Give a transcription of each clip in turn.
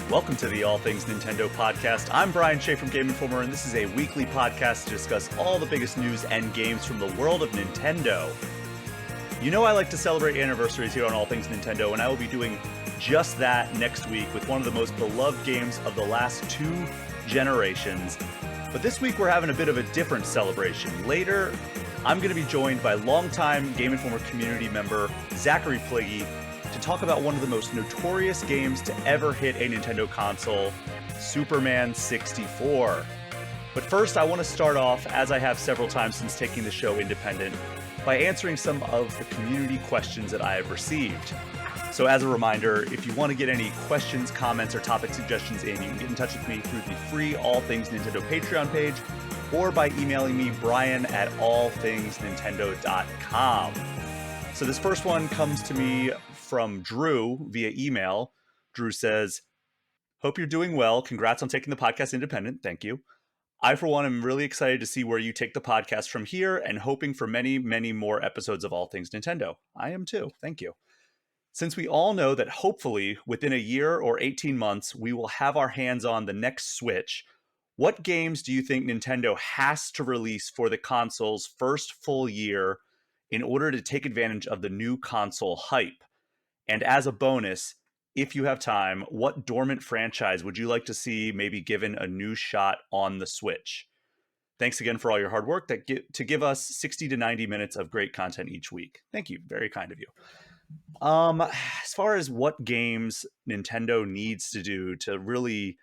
Welcome to the All Things Nintendo podcast. I'm Brian Shea from Game Informer, and this is a weekly podcast to discuss all the biggest news and games from the world of Nintendo. You know I like to celebrate anniversaries here on All Things Nintendo, and I will be doing just that next week with one of the most beloved games of the last 2 generations. But this week we're having a bit of a different celebration. Later, I'm going to be joined by longtime Game Informer community member Zachary Pligge to talk about one of the most notorious games to ever hit a Nintendo console, Superman 64. But first, I want to start off, as I have several times since taking the show independent, by answering some of the community questions that I have received. So as a reminder, if you want to get any questions, comments, or topic suggestions in, you can get in touch with me through the free All Things Nintendo Patreon page, or by emailing me, brian@allthingsnintendo.com. So this first one comes to me from Drew via email. Drew says, "Hope you're doing well. Congrats on taking the podcast independent." Thank you. "I, for one, am really excited to see where you take the podcast from here and hoping for many, many more episodes of All Things Nintendo." I am too. Thank you. "Since we all know that hopefully within a year or 18 months, we will have our hands on the next Switch, what games do you think Nintendo has to release for the console's first full year in order to take advantage of the new console hype? And as a bonus, if you have time, what dormant franchise would you like to see maybe given a new shot on the Switch? Thanks again for all your hard work to give us 60 to 90 minutes of great content each week." Thank you. Very kind of you. As far as what games Nintendo needs to do to really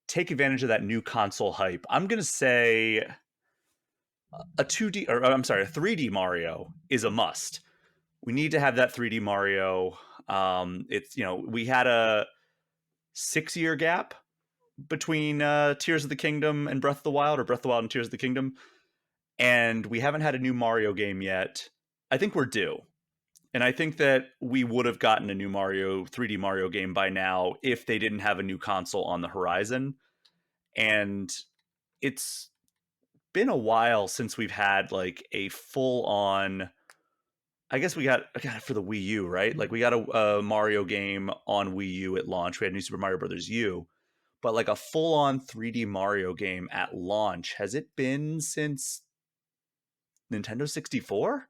take advantage of that new console hype, I'm going to say a 3D Mario is a must. We need to have that 3D Mario. We had a 6-year gap between Tears of the Kingdom and Breath of the Wild, or Breath of the Wild and Tears of the Kingdom, and we haven't had a new Mario game yet. I think we're due. And I think that we would have gotten a new 3D Mario game by now if they didn't have a new console on the horizon. And it's been a while since we've had like a full-on, I guess we got it for the Wii U, right? Like we got a Mario game on Wii U at launch. We had New Super Mario Bros. U, but like a full-on 3D Mario game at launch, has it been since Nintendo 64?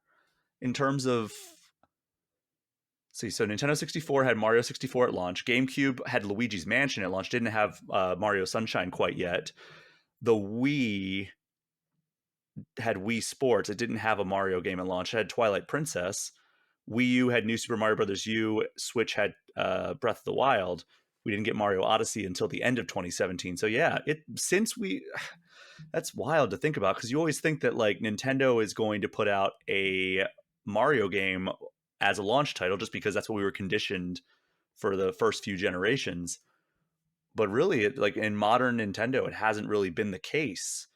In terms of, see, so Nintendo 64 had Mario 64 at launch. GameCube had Luigi's Mansion at launch. Didn't have Mario Sunshine quite yet. The Wii had Wii Sports. It didn't have a Mario game at launch. It had Twilight Princess. Wii U had New Super Mario Bros. U. Switch had Breath of the Wild. We didn't get Mario Odyssey until the end of 2017. So yeah, that's wild to think about, because you always think that like Nintendo is going to put out a Mario game as a launch title just because that's what we were conditioned for the first few generations. But really, like in modern Nintendo, it hasn't really been the case.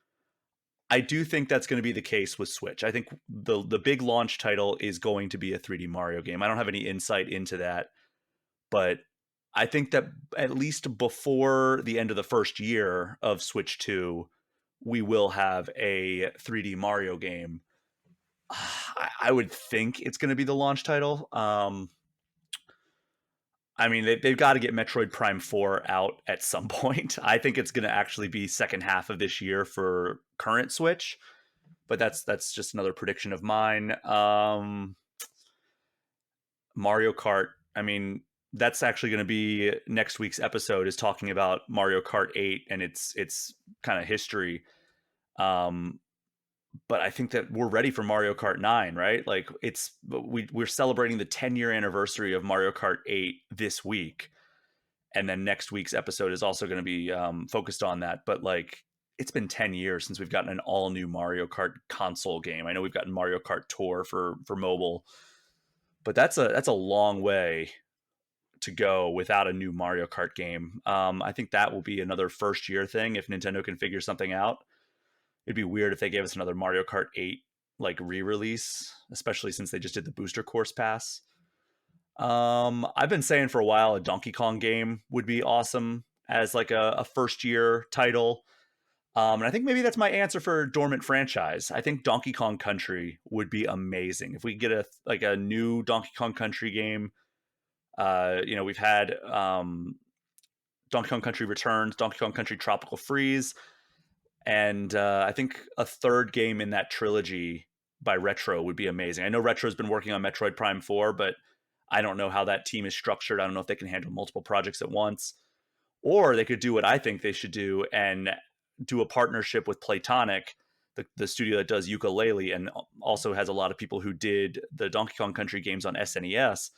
I do think that's going to be the case with Switch. I think the big launch title is going to be a 3D Mario game. I don't have any insight into that, but I think that at least before the end of the first year of Switch 2, we will have a 3D Mario game. I would think it's going to be the launch title. I mean, they've got to get Metroid Prime 4 out at some point. I think it's going to actually be second half of this year for current Switch, but that's just another prediction of mine. Mario Kart, I mean, that's actually going to be next week's episode, is talking about Mario Kart 8 and its kind of history. But I think that we're ready for Mario Kart 9, right? Like we're celebrating the 10-year anniversary of Mario Kart 8 this week. And then next week's episode is also going to be focused on that. But like, it's been 10 years since we've gotten an all new Mario Kart console game. I know we've gotten Mario Kart Tour for mobile, but that's a long way to go without a new Mario Kart game. I think that will be another first year thing if Nintendo can figure something out. It'd be weird if they gave us another Mario Kart 8 like re-release, especially since they just did the booster course pass. I've been saying for a while a Donkey Kong game would be awesome as like a first year title. And I think maybe that's my answer for dormant franchise. I think Donkey Kong Country would be amazing if we get a new Donkey Kong Country game. We've had Donkey Kong Country Returns, Donkey Kong Country Tropical Freeze, and I think a third game in that trilogy by Retro would be amazing. I know Retro's been working on Metroid Prime 4, but I don't know how that team is structured. I don't know if they can handle multiple projects at once. Or they could do what I think they should do and do a partnership with Playtonic, the studio that does Yooka-Laylee and also has a lot of people who did the Donkey Kong Country games on SNES.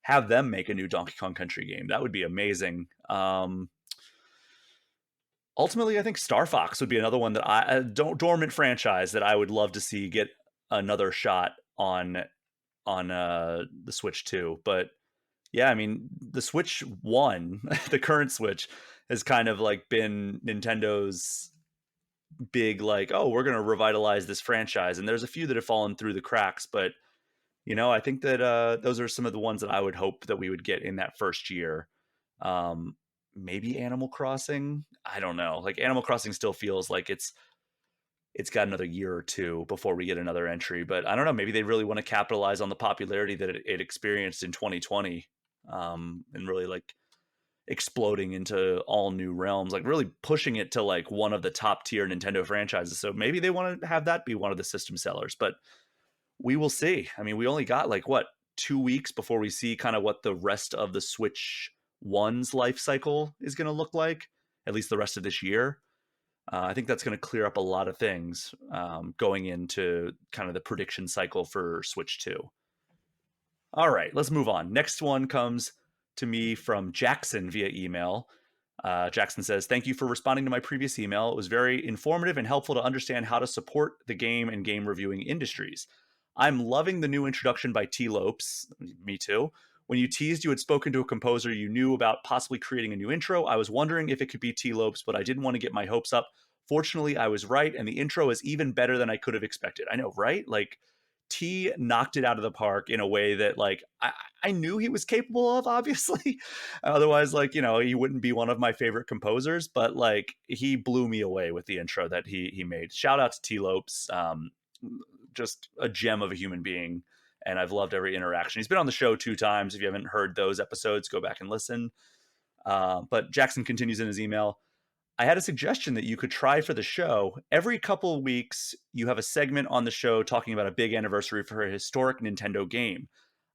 Have them make a new Donkey Kong Country game. That would be amazing. Ultimately, I think Star Fox would be another one that a dormant franchise that I would love to see get another shot on the Switch 2. But yeah, I mean, the Switch 1, the current Switch, has kind of like been Nintendo's big, like, oh, we're going to revitalize this franchise. And there's a few that have fallen through the cracks. But, I think that those are some of the ones that I would hope that we would get in that first year. Maybe Animal Crossing. I don't know. Like, Animal Crossing still feels like it's got another year or two before we get another entry. But I don't know. Maybe they really want to capitalize on the popularity that it experienced in 2020, and really like exploding into all new realms, like really pushing it to like one of the top tier Nintendo franchises. So maybe they want to have that be one of the system sellers, but we will see. I mean, we only got like 2 weeks before we see kind of what the rest of the Switch One's life cycle is going to look like, at least the rest of this year. I think that's going to clear up a lot of things going into kind of the prediction cycle for Switch 2. All right, let's move on. Next one comes to me from Jackson via email. Jackson says, "Thank you for responding to my previous email. It was very informative and helpful to understand how to support the game and game reviewing industries. I'm loving the new introduction by Tee Lopes." Me too. "When you teased you had spoken to a composer you knew about possibly creating a new intro, I was wondering if it could be Tee Lopes, but I didn't want to get my hopes up. Fortunately, I was right, and the intro is even better than I could have expected." I know, right? Like, T knocked it out of the park in a way that, like, I knew he was capable of, obviously. Otherwise, like, he wouldn't be one of my favorite composers, but like, he blew me away with the intro that he made. Shout out to Tee Lopes. Just a gem of a human being. And I've loved every interaction. He's been on the show 2 times. If you haven't heard those episodes, go back and listen. But Jackson continues in his email. "I had a suggestion that you could try for the show. Every couple of weeks, you have a segment on the show talking about a big anniversary for a historic Nintendo game.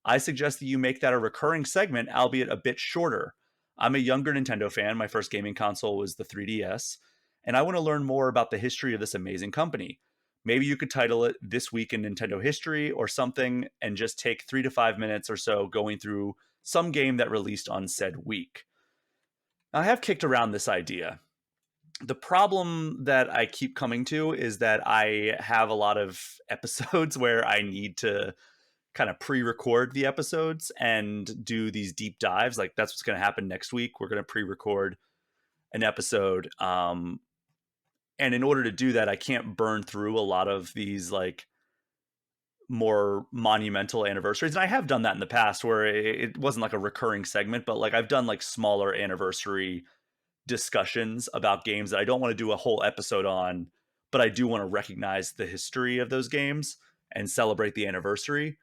I suggest that you make that a recurring segment, albeit a bit shorter. I'm a younger Nintendo fan. My first gaming console was the 3DS, and I want to learn more about the history of this amazing company. Maybe you could title it This Week in Nintendo History or something, and just take 3 to 5 minutes or so going through some game that released on said week." I have kicked around this idea. The problem that I keep coming to is that I have a lot of episodes where I need to kind of pre-record the episodes and do these deep dives. Like, that's what's going to happen next week. We're going to pre-record an episode. And in order to do that, I can't burn through a lot of these like more monumental anniversaries. And I have done that in the past where it wasn't like a recurring segment, but like I've done like smaller anniversary discussions about games that I don't want to do a whole episode on, but I do want to recognize the history of those games and celebrate the anniversary.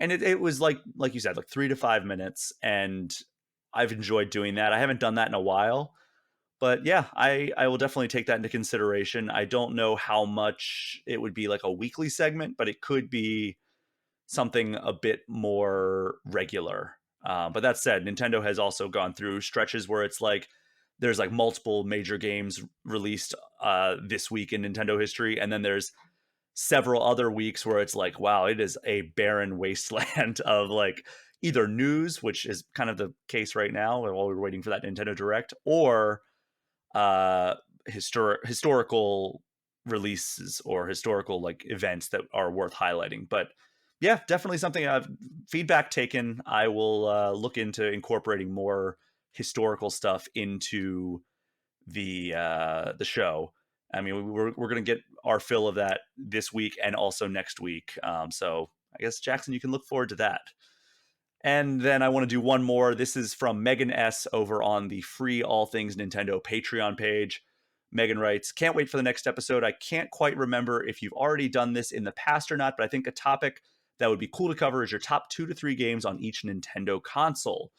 And it was like you said, like 3 to 5 minutes, and I've enjoyed doing that. I haven't done that in a while, but yeah, I will definitely take that into consideration. I don't know how much it would be like a weekly segment, but it could be something a bit more regular. But that said, Nintendo has also gone through stretches where it's like there's like multiple major games released this week in Nintendo history, and then there's several other weeks where it's like, wow, it is a barren wasteland of like either news, which is kind of the case right now while we're waiting for that Nintendo Direct, or uh, historical releases or historical like events that are worth highlighting. But yeah, definitely something I've feedback taken. I will look into incorporating more historical stuff into the show. I mean, we're going to get our fill of that this week and also next week. So I guess, Jackson, you can look forward to that. And then I want to do one more. This is from Megan S. over on the free All Things Nintendo Patreon page. Megan writes, "Can't wait for the next episode. I can't quite remember if you've already done this in the past or not, but I think a topic that would be cool to cover is your top 2 to 3 games on each Nintendo console."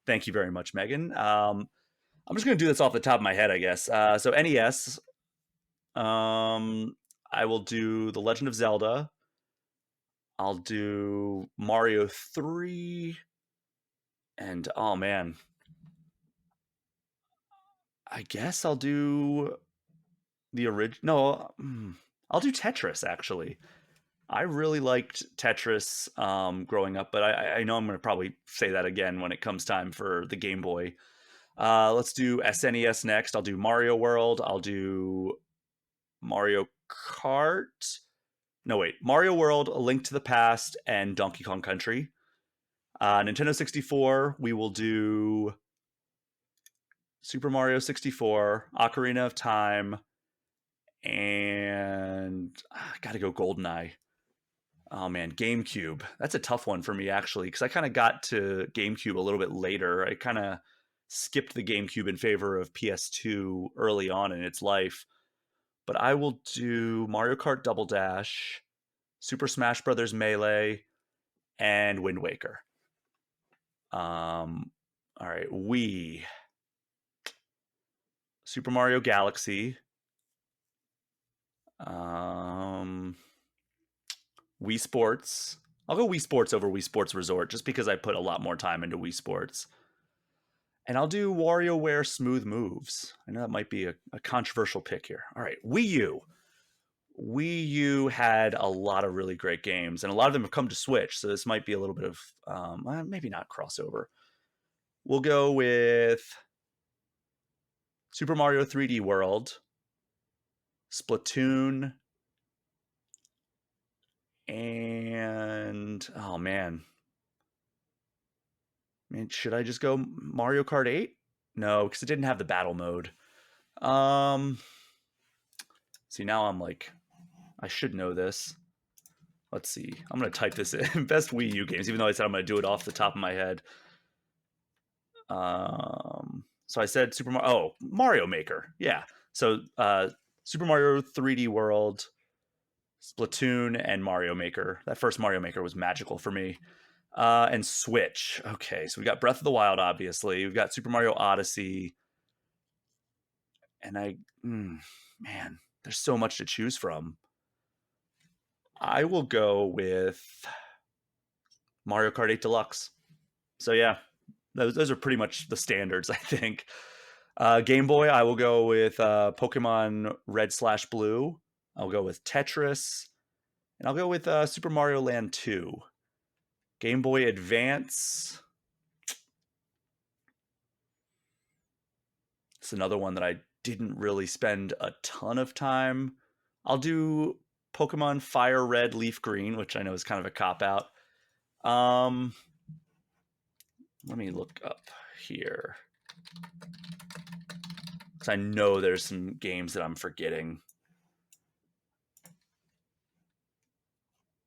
Thank you very much, Megan. I'm just gonna do this off the top of my head, I guess. So NES, I will do The Legend of Zelda. I'll do Mario 3, and oh man, I guess I'll do the original. No, I'll do Tetris actually. I really liked Tetris growing up, but I know I'm going to probably say that again when it comes time for the Game Boy. Let's do SNES next. I'll do Mario World. I'll do Mario Kart. No, wait. Mario World, A Link to the Past, and Donkey Kong Country. Nintendo 64, we will do Super Mario 64, Ocarina of Time, and I gotta go GoldenEye. Oh man, GameCube. That's a tough one for me actually, because I kind of got to GameCube a little bit later. I kind of skipped the GameCube in favor of PS2 early on in its life. But I will do Mario Kart Double Dash, Super Smash Brothers Melee, and Wind Waker. All right, Super Mario Galaxy, um, Wii Sports. I'll go Wii Sports over Wii Sports Resort just because I put a lot more time into Wii Sports. And I'll do WarioWare Smooth Moves. I know that might be a controversial pick here. All right, Wii U. Wii U had a lot of really great games, and a lot of them have come to Switch, so this might be a little bit of maybe not crossover. We'll go with Super Mario 3D World, Splatoon, and oh man, should I just go Mario Kart 8? No, because it didn't have the battle mode. Um, see now I'm like, I should know this. Let's see. I'm gonna type this in. Best Wii U games, even though I said I'm gonna do it off the top of my head. So I said Super Mario. Oh, Mario Maker. Yeah. So Super Mario 3D World, Splatoon, and Mario Maker. That first Mario Maker was magical for me. And Switch. Okay, so we got Breath of the Wild, obviously. We've got Super Mario Odyssey, and man, there's so much to choose from. I will go with Mario Kart 8 Deluxe. So yeah, those are pretty much the standards, I think. Game Boy, I will go with Pokemon Red/Blue. I'll go with Tetris, and I'll go with Super Mario Land 2. Game Boy Advance. It's another one that I didn't really spend a ton of time. I'll do Pokemon Fire Red, Leaf Green, which I know is kind of a cop out. Let me look up here, because I know there's some games that I'm forgetting.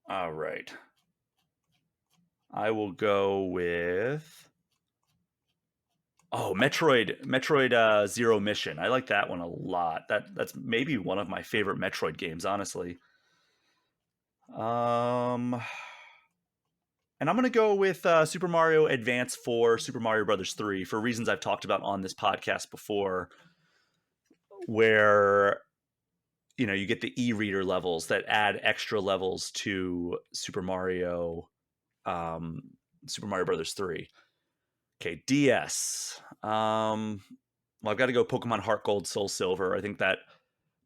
All right. I will go with Metroid Zero Mission. I like that one a lot. That's maybe one of my favorite Metroid games, honestly. And I'm gonna go with Super Mario Advance 4, Super Mario Brothers 3 for reasons I've talked about on this podcast before, where you get the e-reader levels that add extra levels to Super Mario Brothers 3. Okay, DS. Well, I've got to go Pokemon Heart Gold, Soul Silver. I think that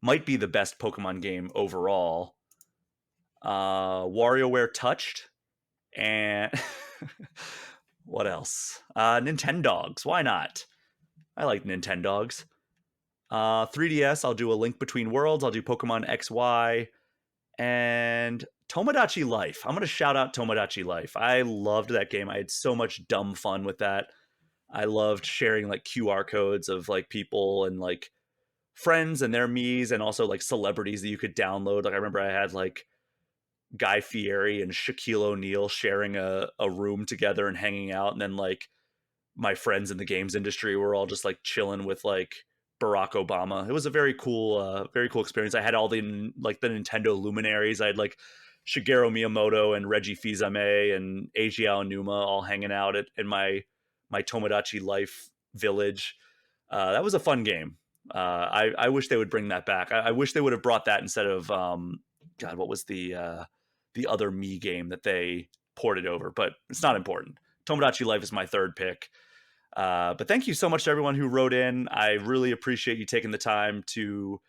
might be the best Pokemon game overall. WarioWare Touched, and what else? Nintendogs. Why not? I like Nintendogs. 3DS, I'll do A Link Between Worlds. I'll do Pokemon XY, and Tomodachi Life. I'm going to shout out Tomodachi Life. I loved that game. I had so much dumb fun with that. I loved sharing like QR codes of like people and like friends and their me's, and also like celebrities that you could download. Like I remember I had like Guy Fieri and Shaquille O'Neal sharing a room together and hanging out, and then like my friends in the games industry were all just like chilling with like Barack Obama. It was a very cool experience. I had all the like the Nintendo luminaries. I had like Shigeru Miyamoto and Reggie Fils-Aimé and Eiji Aonuma all hanging out in my Tomodachi Life village. That was a fun game. I wish they would bring that back. I wish they would have brought that instead of God. What was the other Me game that they ported over? But it's not important. Tomodachi Life is my third pick. But thank you so much to everyone who wrote in. I really appreciate you taking the time to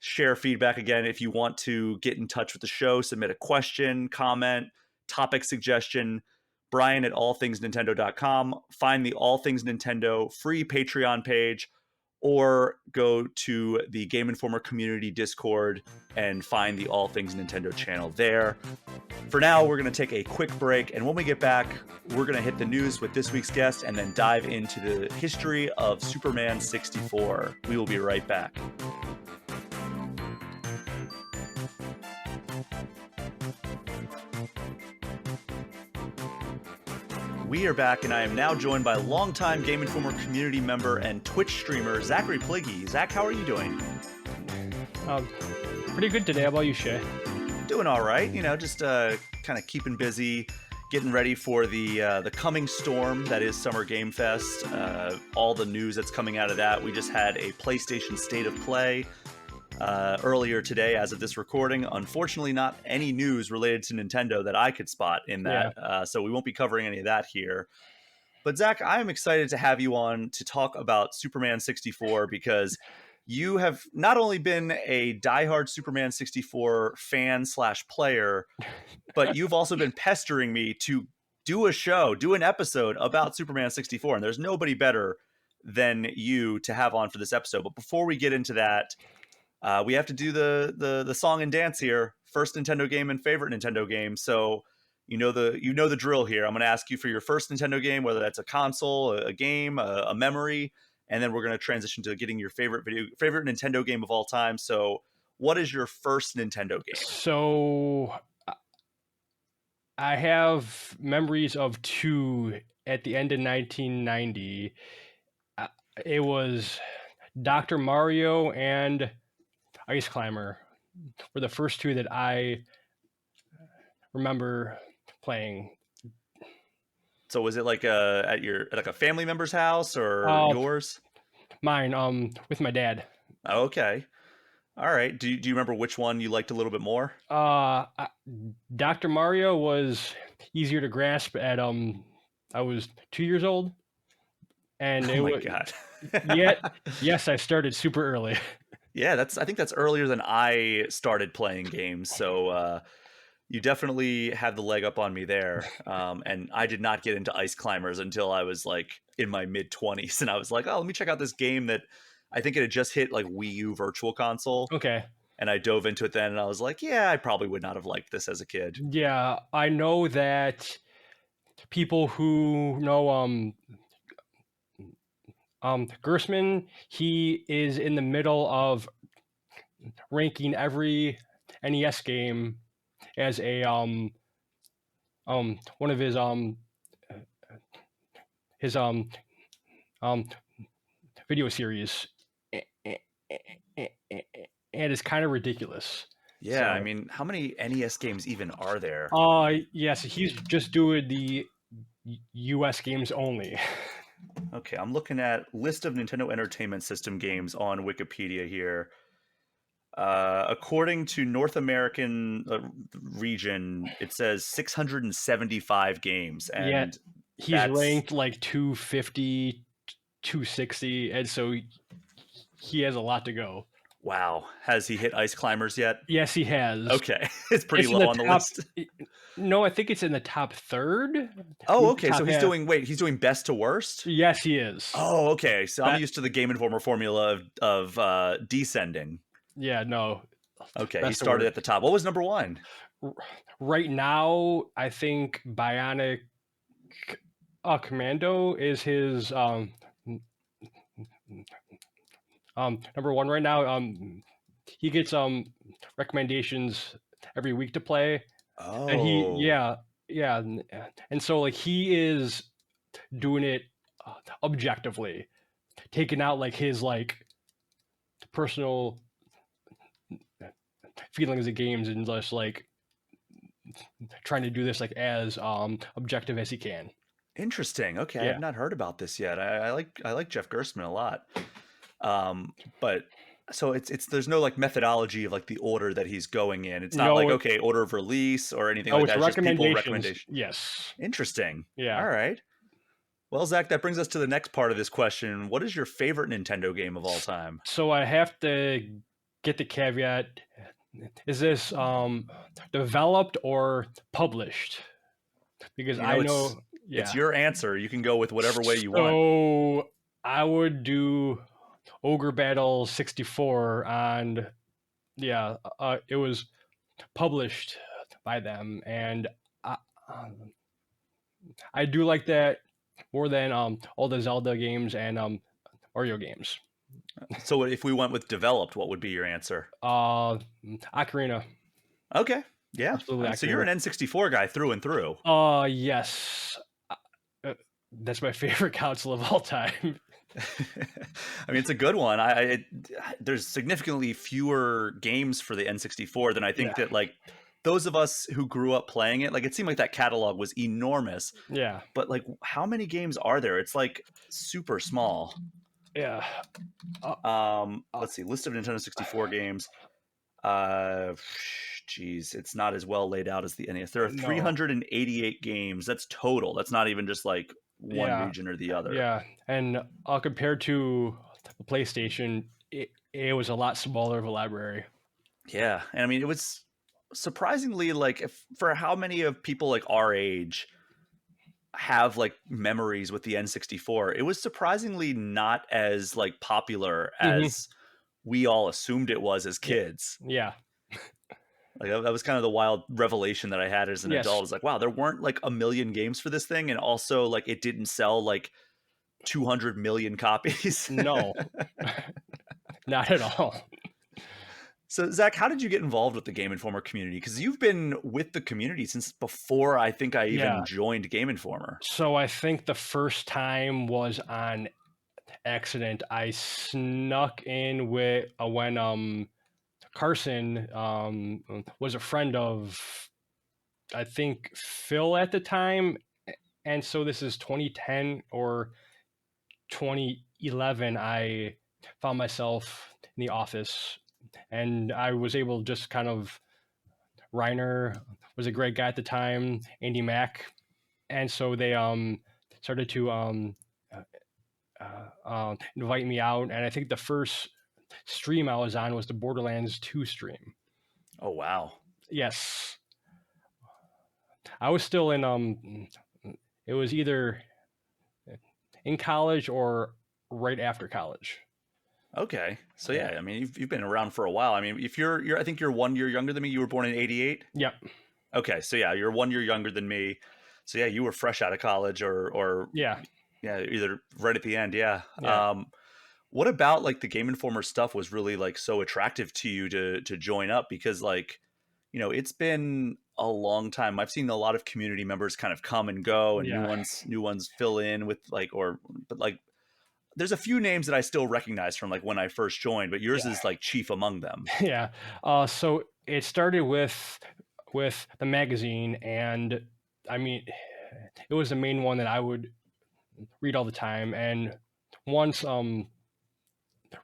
share feedback. Again, if you want to get in touch with the show, submit a question, comment, topic suggestion, Brian at allthingsnintendo.com. Find the All Things Nintendo free Patreon page, or go to the Game Informer community Discord and find the All Things Nintendo channel there. For now, we're going to take a quick break, and when we get back, we're going to hit the news with this week's guest and then dive into the history of Superman 64. We will be right back. We are back, and I am now joined by longtime Game Informer community member and Twitch streamer Zachary Pligge. Zach, how are you doing? Pretty good today. How about you, Shea? Doing all right. You know, just kind of keeping busy, getting ready for the coming storm that is Summer Game Fest. All the news that's coming out of that. We just had a PlayStation State of Play earlier today as of this recording. Unfortunately, not any news related to Nintendo that I could spot in that. Yeah. So we won't be covering any of that here. But Zach, I'm excited to have you on to talk about Superman 64 because you have not only been a diehard Superman 64 fan / player, but you've also been pestering me to do an episode about Superman 64. And there's nobody better than you to have on for this episode. But before we get into that, we have to do the song and dance here. First Nintendo game and favorite Nintendo game. So you know the drill here. I'm going to ask you for your first Nintendo game, whether that's a console, a game, a memory, and then we're going to transition to getting your favorite Nintendo game of all time. So, what is your first Nintendo game? So, I have memories of two at the end of 1990. It was Dr. Mario and Ice Climber were the first two that I remember playing. So was it like at a family member's house or yours? Mine, with my dad. Okay. All right. Do you remember which one you liked a little bit more? Dr. Mario was easier to grasp at I was 2 years old. And God. Yes, I started super early. Yeah, I think that's earlier than I started playing games. So you definitely had the leg up on me there. And I did not get into Ice Climbers until I was like in my mid-20s. And I was like, oh, let me check out this game that I think it had just hit like Wii U Virtual Console. Okay. And I dove into it then and I was like, yeah, I probably would not have liked this as a kid. Yeah, I know that people who know Gersman, he is in the middle of ranking every NES game as a one of his video series, and it's kind of ridiculous. Yeah, so, I mean, how many NES games even are there? Yes, he's just doing the US games only. Okay, I'm looking at list of Nintendo Entertainment System games on Wikipedia here. According to North American region, it says 675 games. And he's ranked like 250, 260, and so he has a lot to go. Wow. Has he hit Ice Climbers yet? Yes, he has. Okay. It's pretty low on the list. No, I think it's in the top third. Oh, okay. So he's doing best to worst? Yes, he is. Oh, okay. So I'm used to the Game Informer formula of descending. Yeah, no. Okay, he started at the top. What was number one? Right now, I think Bionic Commando is his number one right now. He gets recommendations every week to play. Oh. And yeah. And so like he is doing it objectively, taking out like his like personal feelings of games and just like trying to do this like as objective as he can. Interesting. Okay, yeah. I've not heard about this yet. I like Jeff Gerstmann a lot. But so it's there's no like methodology of like the order that he's going in. It's not like No, okay, order of release or anything no, like it's that. It's just people recommendations. recommendation. Yes. Interesting. Yeah. All right. Well, Zach, that brings us to the next part of this question. What is your favorite Nintendo game of all time? So I have to get the caveat. Is this developed or published? Because You I know, know, it's yeah. your answer. You can go with whatever way you want. So I would do Ogre Battle 64 on, yeah, it was published by them, and I, um, I do like that more than all the Zelda games and Mario games. So if we went with developed, what would be your answer? Uh, Ocarina, Okay. Yeah. absolutely So you're Ocarina. an N64 guy through and through. Yes, uh, that's my favorite console of all time. I mean, it's a good one. There's significantly fewer games for the N64 than I Yeah, think that like those of us who grew up playing it. Like it seemed like that catalog was enormous, yeah, but like how many games are there? It's like super small. yeah. Uh, uh, Let's see, list of Nintendo 64 games. Uh, Geez, it's not as well laid out as the NES. There are no, 388 games. That's total. That's not even just like one yeah, region or the other. yeah, and compared to the PlayStation, it was a lot smaller of a library. Yeah, and I mean, it was surprisingly like if, for how many of people like our age have like memories with the N64, it was surprisingly not as like popular Hmm. as we all assumed it was as Yeah, kids. yeah, Like that was kind of the wild revelation that I had as an adult. I yes, was like, wow, there weren't like a million games for this thing, and also like it didn't sell like 200 million copies. no, not at all. So, Zach, how did you get involved with the Game Informer community? Because you've been with the community since before I think I Yeah, even joined Game Informer. so I think the first time was on accident. I snuck in with when Carson was a friend of, I think, Phil at the time, and so this is 2010 or 2011. I found myself in the office, and I was able to just kind of, Reiner was a great guy at the time, Andy Mack, and so they started to uh, invite me out, and I think the first stream I was on was the Borderlands 2 stream. Oh, wow. Yes, I was still in it was either in college or right after college. Okay. So, Yeah. yeah, I mean, you've been around for a while. I mean, if you're, I think you're 1 year younger than me. You were born in 88. Yep. Okay. So, yeah, you're 1 year younger than me. So, yeah, you were fresh out of college or, Yeah. yeah, either right at the end. Yeah. Yeah. What about like the Game Informer stuff was really like so attractive to you to join up? Because like, it's been a long time. I've seen a lot of community members kind of come and go, and Yeah. new ones fill in with like, but like, there's a few names that I still recognize from like when I first joined, but yours Yeah. is like chief among them. Yeah. So it started with the magazine, and I mean, it was the main one that I would read all the time. And once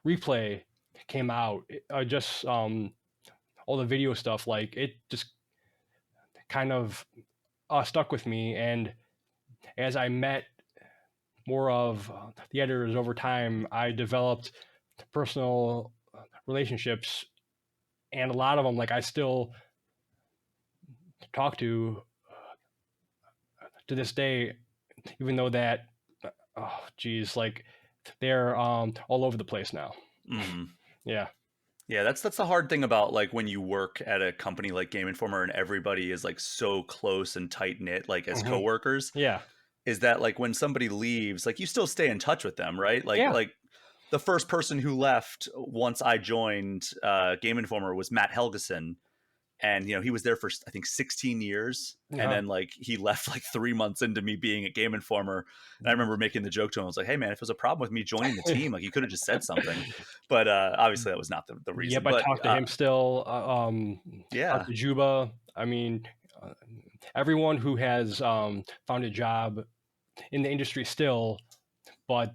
Replay came out, just all the video stuff, like it just kind of stuck with me. And as I met more of the editors over time, I developed personal relationships, and a lot of them, like, I still talk to this day, even though that, oh geez, like they're all over the place now. Hmm. Yeah. Yeah, that's the hard thing about like when you work at a company like Game Informer and everybody is like so close and tight knit, like as Hmm. coworkers, Yeah. is that like when somebody leaves, like you still stay in touch with them, right? Yeah. Like the first person who left once I joined Game Informer was Matt Helgeson, and he was there for I think 16 years, and Uh-huh. then like he left like 3 months into me being at Game Informer, and I remember making the joke to him. I was like, "Hey man, if there's a problem with me joining the team, like you could have just said something," but obviously that was not the Yep, reason. I But talked to him still. Talked yeah, to Juba. I mean, uh, everyone who has found a job in the industry still, but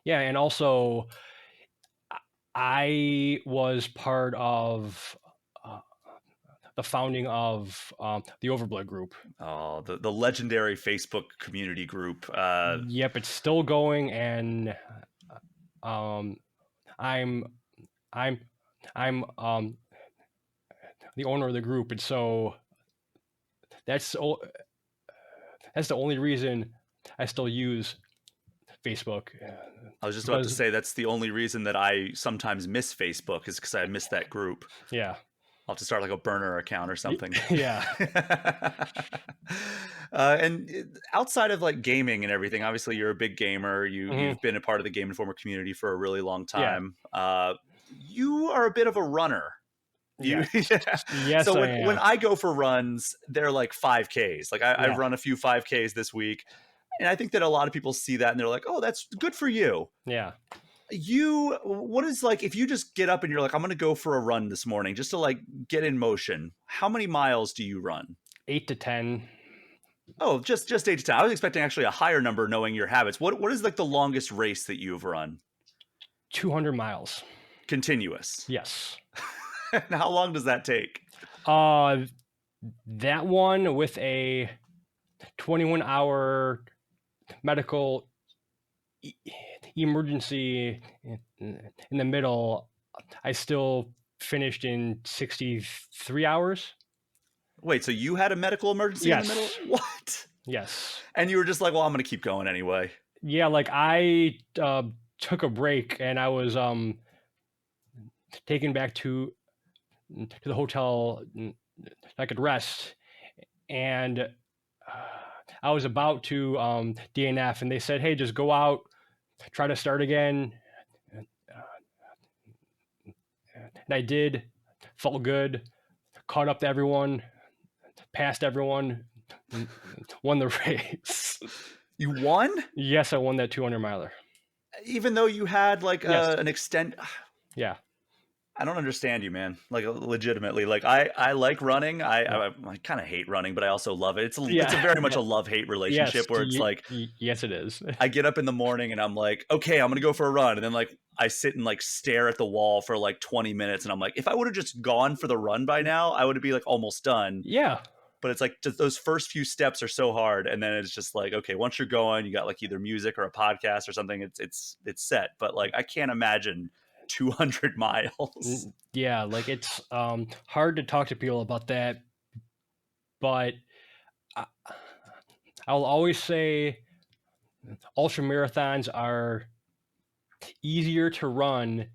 Yeah, and also I was part of uh, the founding of the Overblood group. Oh, the legendary Facebook community group. Yep, it's still going, and um, I'm I'm I'm the owner of the group, and so that's that's the only reason I still use Facebook. I was just about to Because say that's the only reason that I sometimes miss Facebook is because I miss that group. yeah, I'll have to start like a burner account or something. yeah, And outside of like gaming and everything, obviously you're a big gamer. hmm You've been a part of the Game Informer community for a really long yeah, time. You are a bit of a runner. You yes, yeah. yes, So I when am. I go for runs, they're like 5Ks. Like I've Yeah, run a few 5Ks this week, and I think that a lot of people see that and they're like, "Oh, that's good for you." yeah, What is like if you just get up and you're like, I'm gonna go for a run this morning just to like get in motion. How many miles do you run? 8 to 10, Oh, just 8 to 10. I was expecting actually a higher number knowing your habits. What is like the longest race that you've run? 200 miles. Continuous. Yes. And how long does that take? Uh, that one with a 21-hour medical e- emergency in the middle, I still finished in 63 hours. Wait, so you had a medical emergency in the middle? Yes. What? Yes. And you were just like, well, I'm gonna keep going anyway. Yeah, like I took a break and I was taken back to the hotel I could rest, and I was about to DNF, and they said, "Hey, just go out, try to start again." And I did, felt good, caught up to everyone, passed everyone, won the race. You won? Yes, I won that 200 miler. Even though you had like Yes, an extent yeah, I don't understand you, man. Like legitimately, like I like running. yeah, I kind of hate running, but I also love it. It's a yeah, very much yeah. a love hate Yes, relationship where it's like yes, it is. I get up in the morning and I'm like, okay, I'm gonna go for a run, and then like I sit and like stare at the wall for like 20 minutes, and I'm like, if I would have just gone for the run by now, I would be like almost done. Yeah, But it's like just those first few steps are so hard, and then it's just like, okay, once you're going, you got like either music or a podcast or something. It's set. But like I can't imagine 200 miles. yeah, like it's hard to talk to people about that, but I, I'll always say ultra marathons are easier to run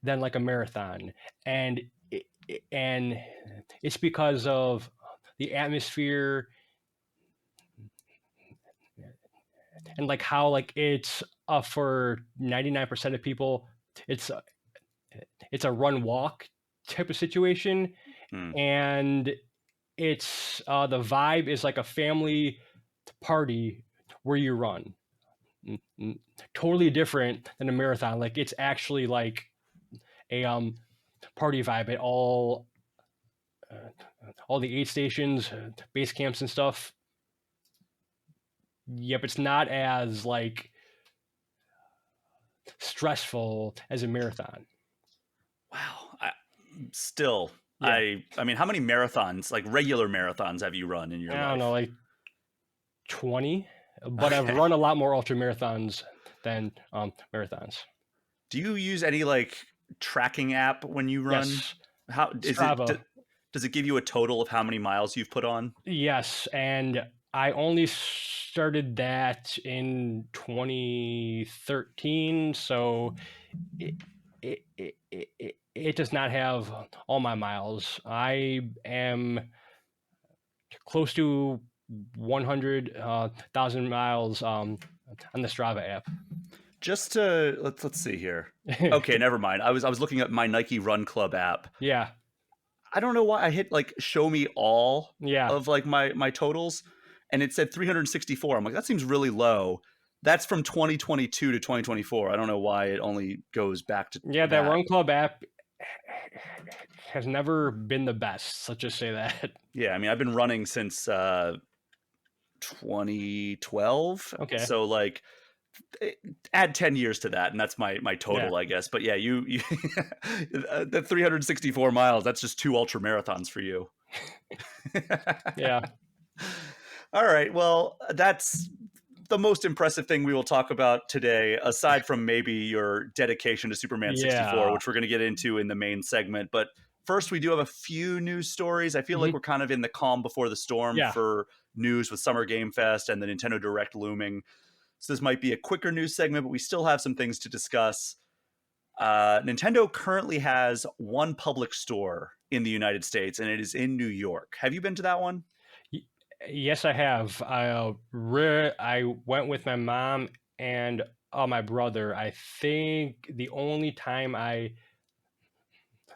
than like a marathon, and and it's because of the atmosphere and like how like it's for 99% of people it's it's a run walk type of situation, Hmm. and it's the vibe is like a family party where you run. Totally different than a marathon. Like it's actually like a party vibe at all the aid stations, base camps and stuff. Yep, it's not as like stressful as a marathon. Wow. Still, Yeah, I mean, how many marathons, like regular marathons, have you run in your I don't know, life? like 20, but I've Okay. run a lot more ultra marathons than marathons. Do you use any like tracking app when you run? Yes, How is it? Strava. Does it give you a total of how many miles you've put on? Yes, and I only started that in 2013, so it it does not have all my miles. I am close to 100,000 miles on the Strava app. Just to let's see here. Okay, never mind. I was looking at my Nike Run Club app. Yeah, I don't know why I hit like show me all yeah, of like my totals, and it said 364. I'm like, that seems really low. That's from 2022 to 2024. I don't know why it only goes back to yeah. That that. Run Club app has never been the best. Let's just say that. Yeah, I mean, I've been running since 2012. Okay. So like add 10 years to that, and that's my Yeah. total, I guess. But yeah, you the 364 miles, that's just 2 ultra marathons for you. Yeah. All right. Well, that's the most impressive thing we will talk about today, aside from maybe your dedication to Superman 64, Yeah. which we're going to get into in the main segment. But first, we do have a few news stories. I feel like Mhm. we're kind of in the calm before the storm Yeah. for news with Summer Game Fest and the Nintendo Direct looming. So this might be a quicker news segment, but we still have some things to discuss. Nintendo currently has one public store in the United States, and it is in New York. Have you been to that one? Y Yes, I have. I went with my mom and, my brother. I think the only time I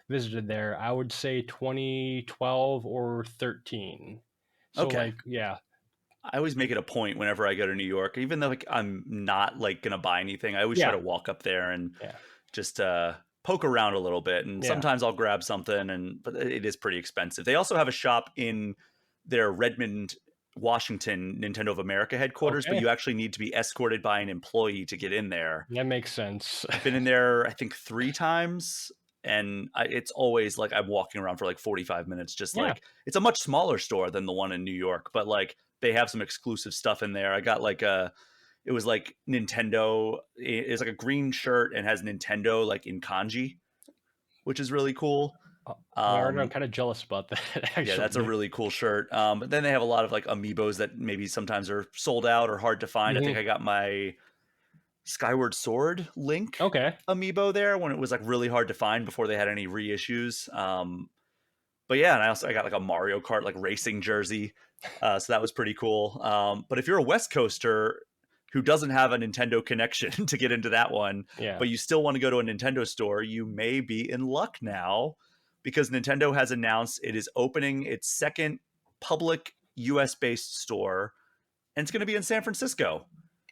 visited there, I would say 2012 or 13. So, Okay. like, yeah. I always make it a point whenever I go to New York, even though like I'm not like gonna buy anything. I always try Yeah. to walk up there and Yeah. just poke around a little bit. And Yeah. sometimes I'll grab something, but it is pretty expensive. They also have a shop in their Redmond, Washington Nintendo of America headquarters, but Okay. you actually need to be escorted by an employee to get in there. That makes sense. I've been in there, I think, 3 times, and it's always like I'm walking around for like 45 minutes. Just Yeah. like it's a much smaller store than the one in New York, but like they have some exclusive stuff in there. I got like it was like Nintendo. It's like a green shirt and has Nintendo like in kanji, which is really cool. Word, I'm Um, kinda jealous about that, yeah, that's a actually. really cool shirt. But then they have a lot of like amiibos that maybe sometimes are sold out or hard to find. I think Mhm. I got my Skyward Sword Link Okay. amiibo there when it was like really hard to find before they had any reissues. But yeah, and I got like a Mario Kart like racing jersey, so that was pretty cool. But if you're a West Coaster who doesn't have a Nintendo connection to get into that one, Yeah. but you still want to go to a Nintendo store, you may be in luck now because Nintendo has announced it is opening its second public US based store, and it's going to be in San Francisco.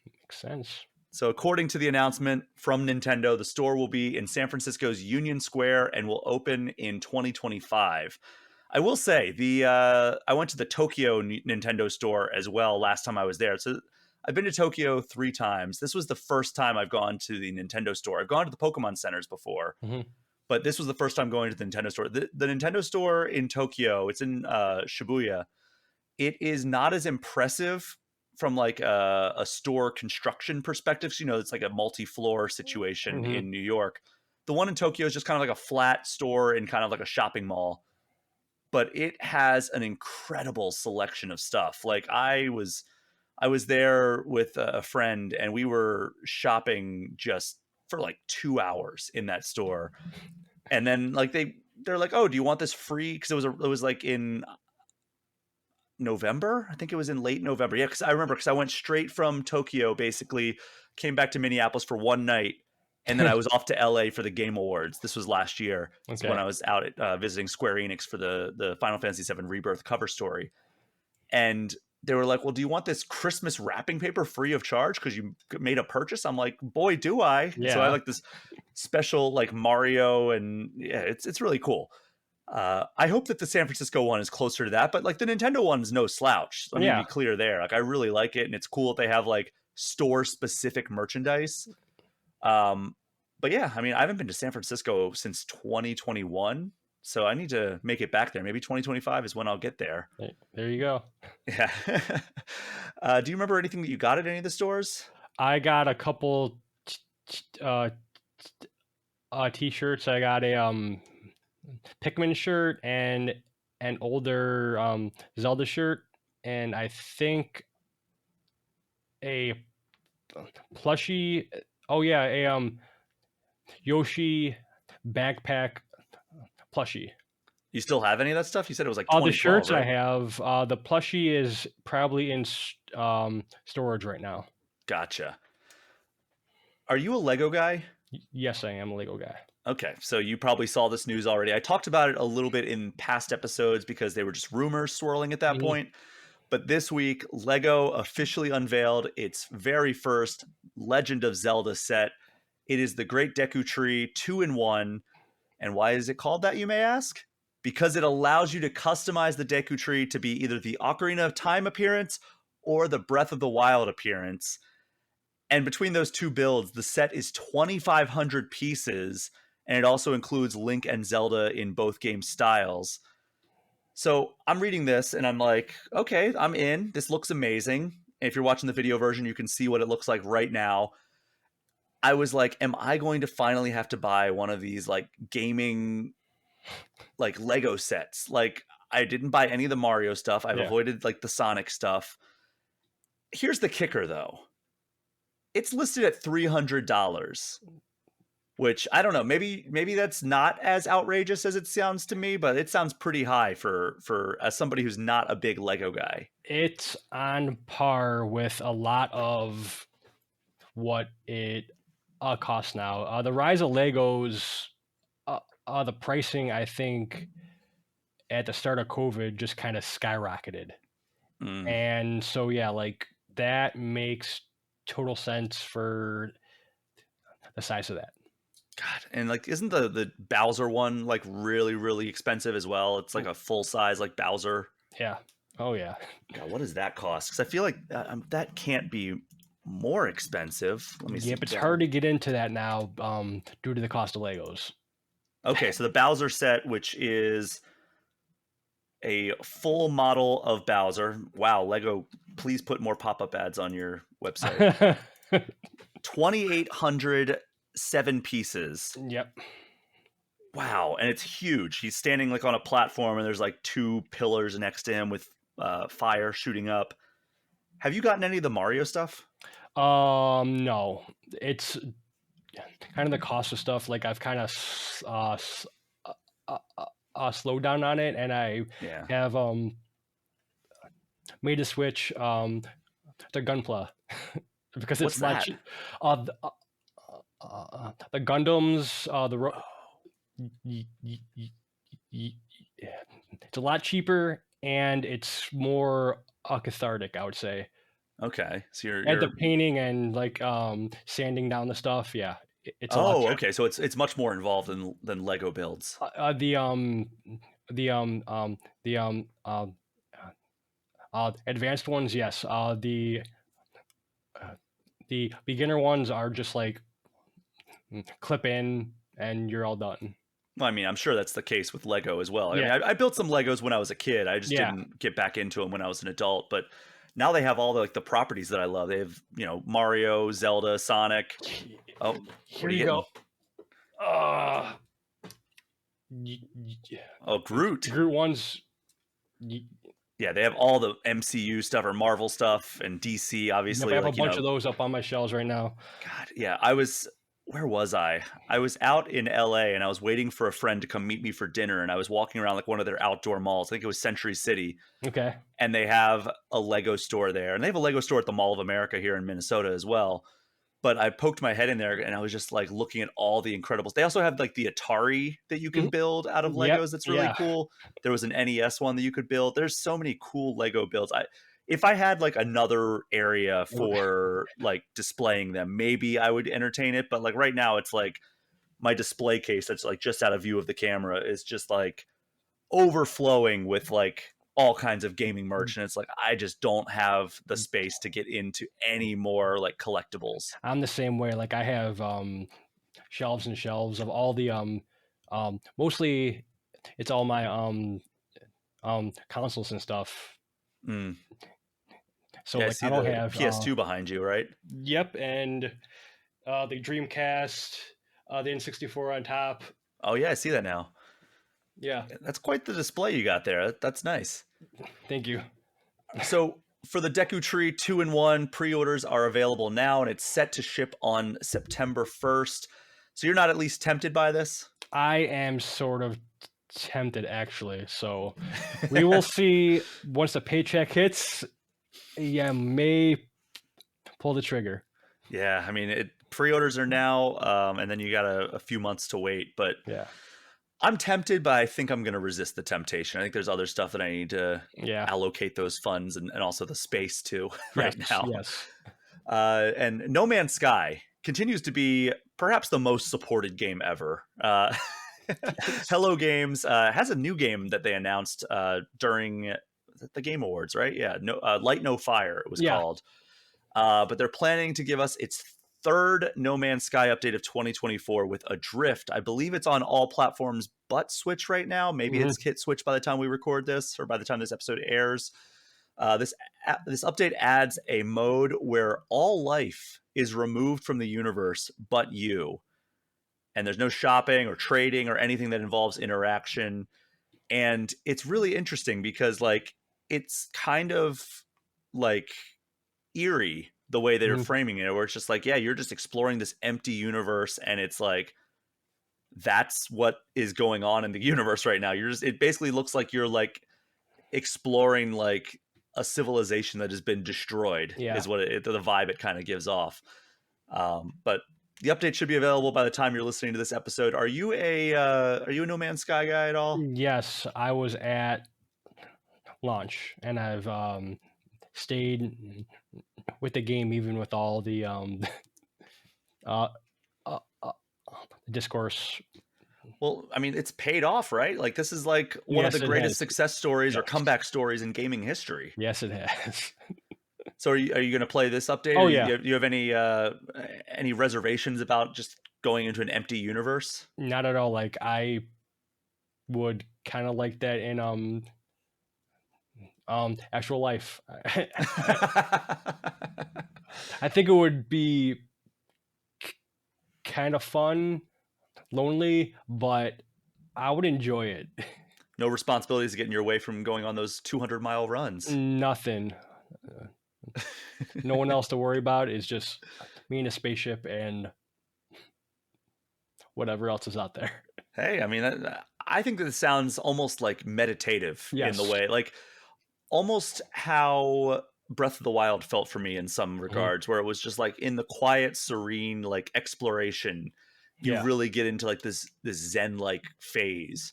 Makes sense. So, according to the announcement from Nintendo, the store will be in San Francisco's Union Square and will open in 2025. I will say I went to the Tokyo Nintendo store as well last time I was there. So I've been to Tokyo 3 times. This was the first time I've gone to the Nintendo store. I've gone to the Pokemon centers before, Mhm. but this was the first time going to the Nintendo store. The Nintendo store in Tokyo, it's in Shibuya. It is not as impressive from like a store construction perspective. So, it's like a multi-floor situation Mhm. in New York. The one in Tokyo is just kind of like a flat store in kind of like a shopping mall, but it has an incredible selection of stuff. Like I was there with a friend and we were shopping just for like 2 hours in that store. And then like they're like, "Oh, do you want this free?" Because it was like in November. I think it was in late November. Yeah, because I remember because I went straight from Tokyo, basically came back to Minneapolis for one night, and then I was off to LA for the Game Awards. This was last year. It's when Okay. I was out at, visiting Square Enix for the Final Fantasy VII Rebirth cover story, and they were like, "Well, do you want this Christmas wrapping paper free of charge because you made a purchase?" I'm like, "Boy, do I!" So I Yeah. like this special like Mario, and yeah, it's really cool. I hope that the San Francisco one is closer to that, but like the Nintendo one's no slouch. Let me Yeah. be clear there. Like I really like it, and it's cool that they have like store specific merchandise. Um, but yeah, I mean, I haven't been to San Francisco since 2021, so I need to make it back there. Maybe 2025 is when I'll get there. There you go. Yeah. Do you remember anything that you got at any of the stores? I got a couple t t T-shirts. I got a, Pikmin shirt and an older, Zelda shirt, and I think a plushie oh, yeah, a, Yoshi backpack plushie. You still have any of that stuff? You said it was like The 2012, shirts I right? have, the plushie is probably in storage right now. Gotcha. Are you a Lego guy? Yes, I am a Lego guy. Okay, so you probably saw this news already. I talked about it a little bit in past episodes because they were just rumors swirling at that Mhm. point. But this week, Lego officially unveiled its very first Legend of Zelda set. It is the Great Deku Tree 2-in-1. And why is it called that, you may ask? Because it allows you to customize the Deku Tree to be either the Ocarina of Time appearance or the Breath of the Wild appearance. And between those two builds, the set is 2,500 pieces, and it also includes Link and Zelda in both game styles. So I'm reading this and I'm like, okay, I'm in. This looks amazing. If you're watching the video version, you can see what it looks like right now. I was like, am I going to finally have to buy one of these like gaming like Lego sets? Like I didn't buy any of the Mario stuff. I've Yeah. avoided like the Sonic stuff. Here's the kicker though. It's listed at $300, which I don't know. Maybe that's not as outrageous as it sounds to me, but it sounds pretty high for as somebody who's not a big Lego guy. It's on par with a lot of what it costs now. The rise of Legos, the pricing, I think, at the start of COVID just kind of skyrocketed. Mm. And so, yeah, like that makes total sense for the size of that. God, and like, isn't the Bowser one like really expensive as well? It's like a full size like Bowser. Yeah. Oh yeah. God, what does that cost? Because I feel like that can't be more expensive. Let me see. Yep, it's hard to get into that now due to the cost of Legos. Okay, so the Bowser set, which is a full model of Bowser. Wow, Lego, please put more pop-up ads on your website. 2,807 pieces. Yep. Wow, and it's huge. He's standing like on a platform, and there's like two pillars next to him with fire shooting up. Have you gotten any of the Mario stuff? No, it's kind of the cost of stuff. Like I've kind of slowed down on it, and I have made a switch to Gunpla because it's What's much. The Gundams, it's a lot cheaper and it's more cathartic, I would say. Okay, so And the painting and like sanding down the stuff, yeah, it's a lot. Oh, okay, so it's much more involved than Lego builds. The advanced ones, yes. The beginner ones are just like clip in and you're all done. Well, I mean, I'm sure that's the case with Lego as well. Yeah. I mean, I built some Legos when I was a kid. I just didn't get back into them when I was an adult. But now they have all the properties that I love. They have Mario, Zelda, Sonic. Oh, here you go. Oh, Groot. Groot ones. Yeah, they have all the MCU stuff or Marvel stuff and DC, obviously. I have a bunch of those up on my shelves right now. God, yeah. Where was I? I was out in LA and I was waiting for a friend to come meet me for dinner, and I was walking around like one of their outdoor malls. I think it was Century City. Okay. And they have a Lego store there. And they have a Lego store at the Mall of America here in Minnesota as well. But I poked my head in there and I was just like looking at all the Incredibles. They also have like the Atari that you can build out of Legos. That's really cool. There was an NES one that you could build. There's so many cool Lego builds. If I had like another area for like displaying them, maybe I would entertain it. But like right now, it's like my display case that's like just out of view of the camera is just like overflowing with like all kinds of gaming merch, and it's like I just don't have the space to get into any more like collectibles. I'm the same way. Like I have shelves and shelves of all the mostly it's all my consoles and stuff. So yeah, like I don't have PS2 behind you, right? Yep, and the Dreamcast, the N64 on top. Oh yeah, I see that now. Yeah, that's quite the display you got there. That's nice. Thank you. So for the Deku Tree 2-in-1, pre-orders are available now, and it's set to ship on September 1st. So you're not at least tempted by this? I am sort of tempted, actually. So we will see once the paycheck hits. Yeah, may pull the trigger. Yeah, I mean, pre-orders are now, and then you got a few months to wait. But yeah, I'm tempted, but I think I'm going to resist the temptation. I think there's other stuff that I need to allocate those funds and also the space to right now. Yes. And No Man's Sky continues to be perhaps the most supported game ever. Hello Games has a new game that they announced during the Game Awards, right? Yeah, Light No Fire it was called. But they're planning to give us its third No Man's Sky update of 2024 with Adrift. I believe it's on all platforms but Switch right now. Maybe Mhm. it's hit Switch by the time we record this, or by the time this episode airs. This update adds a mode where all life is removed from the universe but you, and there's no shopping or trading or anything that involves interaction. And it's really interesting because like it's kind of like eerie the way they're Mhm. framing it, where it's just like, yeah, you're just exploring this empty universe, and it's like that's what is going on in the universe right now. You're just, it basically looks like you're like exploring like a civilization that has been destroyed, Yeah. is what the vibe it kind of gives off. But the update should be available by the time you're listening to this episode. Are you a No Man's Sky guy at all? Yes, I was at launch, and I've stayed with the game even with all the uh, uh, uh, discourse. Well, I mean, it's paid off, right? Like this is like one of the Yes, it greatest has. success stories or Yes, comeback stories in gaming history. yes, it has. So are you going to play this update, or Oh yeah, you have any reservations about just going into an empty universe? not at all. Like I would kind of like that in actual life. I think it would be kind of fun, lonely, but I would enjoy it. No responsibilities getting your way from going on those 200-mile runs. Nothing. Uh, no one else to worry about. It's just me in a spaceship and whatever else is out there. Hey, I mean, I think that it sounds almost like meditative in the Yes. way, like almost how Breath of the Wild felt for me in some Mhm. regards, where it was just like in the quiet, serene, like exploration, you Yeah. really get into like this Zen like phase.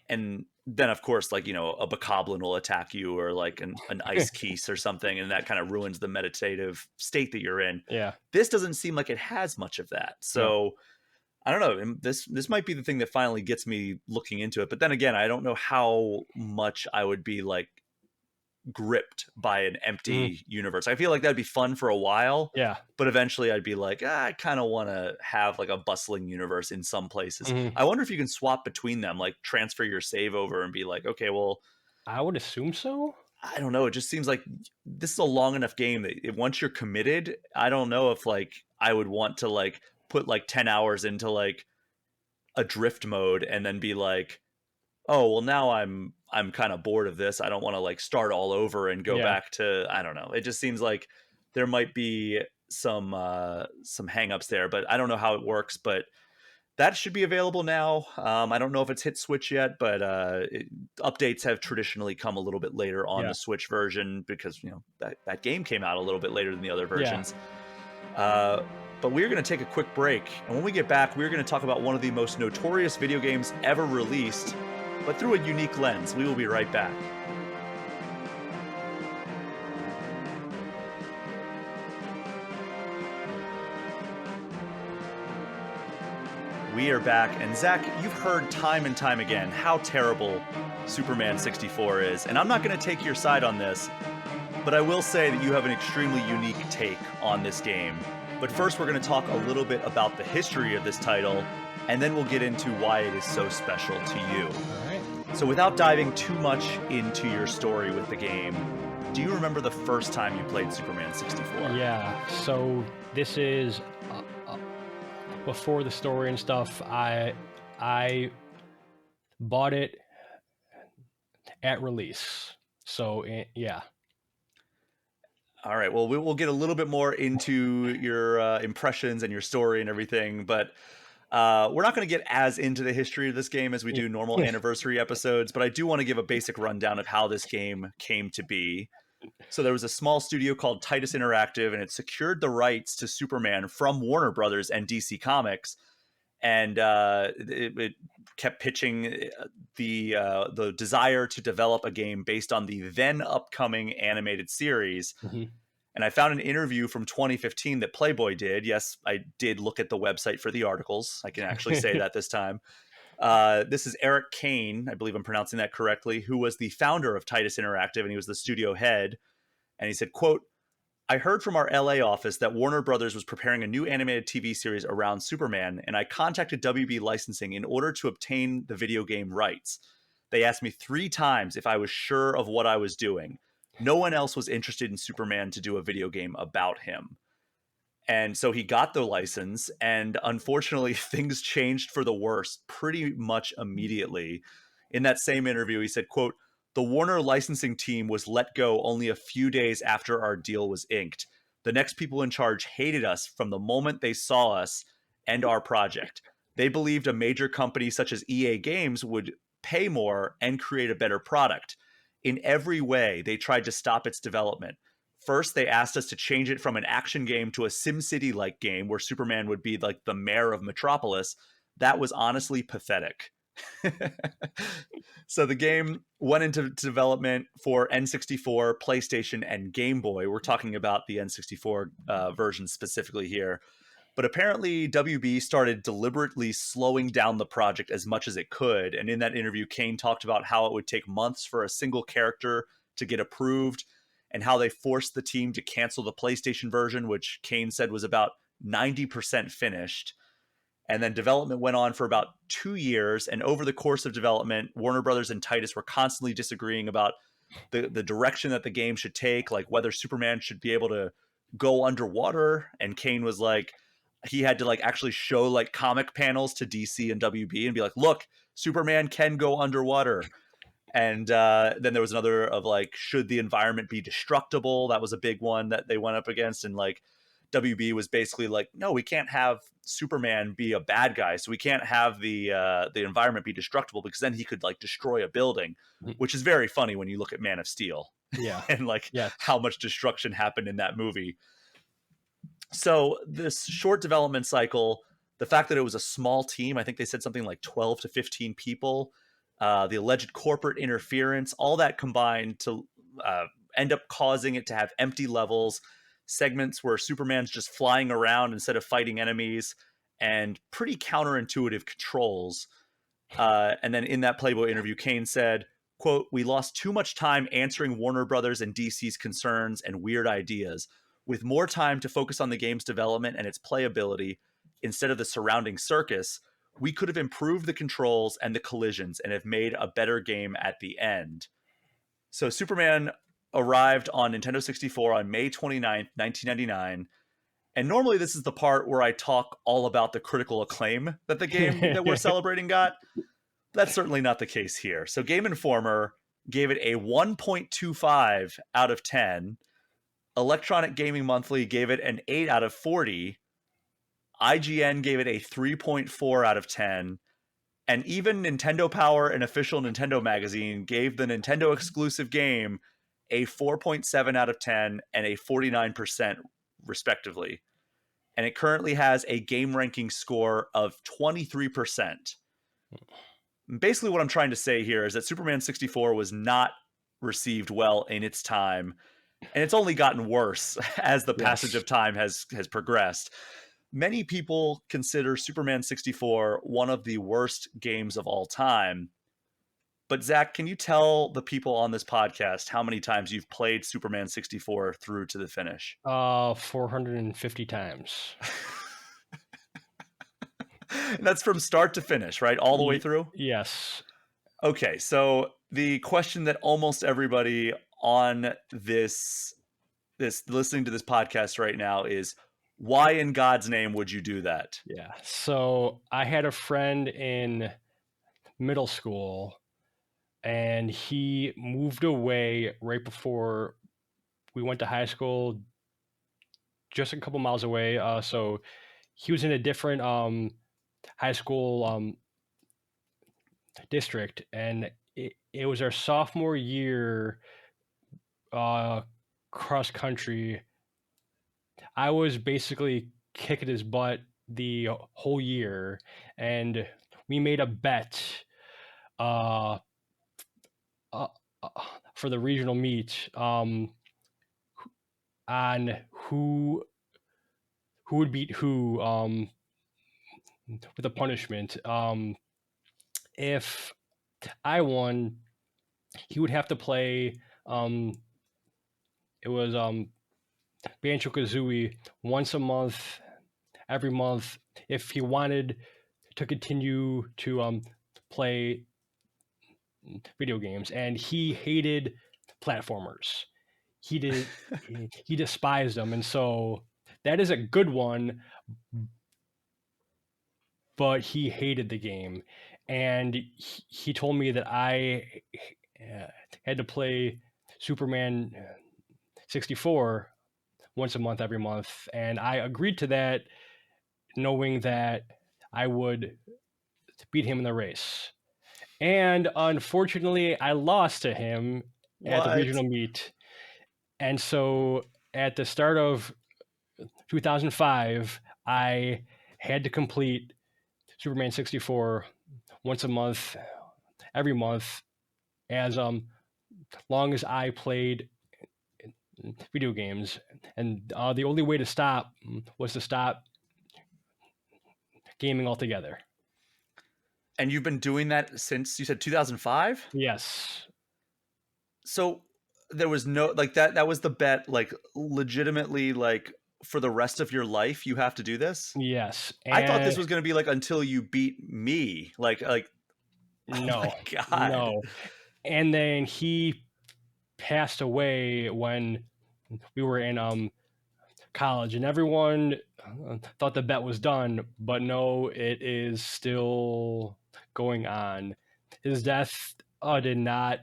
And then of course, like, you know, a bokoblin will attack you, or like an ice keese or something, and that kind of ruins the meditative state that you're in. Yeah. This doesn't seem like it has much of that. No. So I don't know. This might be the thing that finally gets me looking into it. But then again, I don't know how much I would be like gripped by an Mhm. empty universe. I feel like that'd be fun for a while, Yeah. but eventually I'd be like, I kind of want to have like a bustling universe in some places. Mhm. I wonder if you can swap between them, like transfer your save over and be like, okay, well, I would assume so. I don't know. It just seems like this is a long enough game that once you're committed, I don't know if like I would want to like put like 10 hours into like a drift mode and then be like, oh well, now I'm kind of bored of this. I don't want to like start all over and go Yeah. back to, I don't know. It just seems like there might be some hangups there, but I don't know how it works. But that should be available now. I don't know if it's hit Switch yet, but updates have traditionally come a little bit later on Yeah. the Switch version, because you know that game came out a little bit later than the other Yeah. versions. Uh, but we're going to take a quick break, and when we get back, we're going to talk about one of the most notorious video games ever released, but through a unique lens. We will be right back. We are back, and Zach, you've heard time and time again how terrible Superman 64 is, and I'm not going to take your side on this, but I will say that you have an extremely unique take on this game. But first, we're going to talk a little bit about the history of this title, and then we'll get into why it is so special to you. All right. So, without diving too much into your story with the game, do you remember the first time you played Superman 64? Yeah. So this is before the story and stuff. I bought it at release. So yeah. All right. Well, we'll get a little bit more into your impressions and your story and everything, but we're not going to get as into the history of this game as we do normal Yeah. anniversary episodes. But I do want to give a basic rundown of how this game came to be. So there was a small studio called Titus Interactive, and it secured the rights to Superman from Warner Brothers and DC Comics, and it kept pitching the desire to develop a game based on the then upcoming animated series. Mhm. And I found an interview from 2015 that Playboy did. Yes, I did look at the website for the articles. I can actually say that this time. This is Eric Kane, I believe I'm pronouncing that correctly, who was the founder of Titus Interactive, and he was the studio head. And he said, quote, I heard from our LA office that Warner Brothers was preparing a new animated TV series around Superman, and I contacted WB Licensing in order to obtain the video game rights. They asked me 3 times if I was sure of what I was doing. No one else was interested in Superman to do a video game about him. And so he got the license, and unfortunately, things changed for the worse pretty much immediately. In that same interview, he said, quote, "The Warner licensing team was let go only a few days after our deal was inked. The next people in charge hated us from the moment they saw us and our project. They believed a major company such as EA Games would pay more and create a better product. In every way, they tried to stop its development. First, they asked us to change it from an action game to a SimCity like game where Superman would be like the mayor of Metropolis. That was honestly pathetic." So the game went into development for N64, PlayStation, and Game Boy. We're talking about the N64 version specifically here. But apparently, WB started deliberately slowing down the project as much as it could. And in that interview, Kane talked about how it would take months for a single character to get approved and how they forced the team to cancel the PlayStation version, which Kane said was about 90% finished. And then development went on for about 2 years. And over the course of development, Warner Brothers and Titus were constantly disagreeing about the direction that the game should take, like whether Superman should be able to go underwater. And Kane was like, he had to like actually show like comic panels to DC and WB and be like, look, Superman can go underwater. And then there was another of like, should the environment be destructible? That was a big one that they went up against. And like, WB was basically like, no, we can't have Superman be a bad guy, so we can't have the environment be destructible because then he could like destroy a building, which is very funny when you look at Man of Steel Yeah. and like Yes. how much destruction happened in that movie. So this short development cycle, the fact that it was a small team, I think they said something like 12 to 15 people, the alleged corporate interference, all that combined to end up causing it to have empty levels, segments where Superman's just flying around instead of fighting enemies, and pretty counterintuitive controls. And then in that Playboy interview, Kane said, quote, "We lost too much time answering Warner Brothers and DC's concerns and weird ideas. With more time to focus on the game's development and its playability instead of the surrounding circus, we could have improved the controls and the collisions and have made a better game at the end." So Superman arrived on Nintendo 64 on May 29th, 1999. And normally this is the part where I talk all about the critical acclaim that the game that we're celebrating got. That's certainly not the case here. So Game Informer gave it a 1.25 out of 10. Electronic Gaming Monthly gave it an 8 out of 40. IGN gave it a 3.4 out of 10. And even Nintendo Power, an official Nintendo magazine, gave the Nintendo exclusive game a 4.7 out of 10 and a 49%, respectively. And it currently has a game ranking score of 23%. Basically, what I'm trying to say here is that Superman 64 was not received well in its time, and it's only gotten worse as the passage Yes. of time has progressed. Many people consider Superman 64 one of the worst games of all time. But Zach, can you tell the people on this podcast how many times you've played Superman 64 through to the finish? 450 times. That's from start to finish, right? All the way through? Yes. Okay, so the question that almost everybody on this listening to this podcast right now is, why in God's name would you do that? Yeah. So I had a friend in middle school, and he moved away right before we went to high school, just a couple miles away. So he was in a different high school district, and it was our sophomore year uh, cross country. I was basically kicking his butt the whole year, and we made a bet uh, uh, uh, for the regional meet on who would beat who with a punishment. If I won, he would have to play. It was Banjo-Kazooie once a month, every month, if he wanted to continue to play video games, and he hated platformers. He despised them, and so that is a good one, but he hated the game, and he told me that I had to play Superman 64 once a month every month, and I agreed to that, knowing that I would beat him in the race. And unfortunately, I lost to him at the What? regional meet. And so at the start of 2005, I had to complete Superman 64 once a month, every month, as long as I played video games. And the only way to stop was to stop gaming altogether. And you've been doing that since, you said, 2005? Yes. So there was no, like, that was the bet, like, legitimately, like, for the rest of your life you have to do this? Yes. I thought And this was going to be like until you beat me. Like oh my no, god. no. And then he passed away when we were in college, and everyone thought the bet was done, but no, it is still going on. His death did not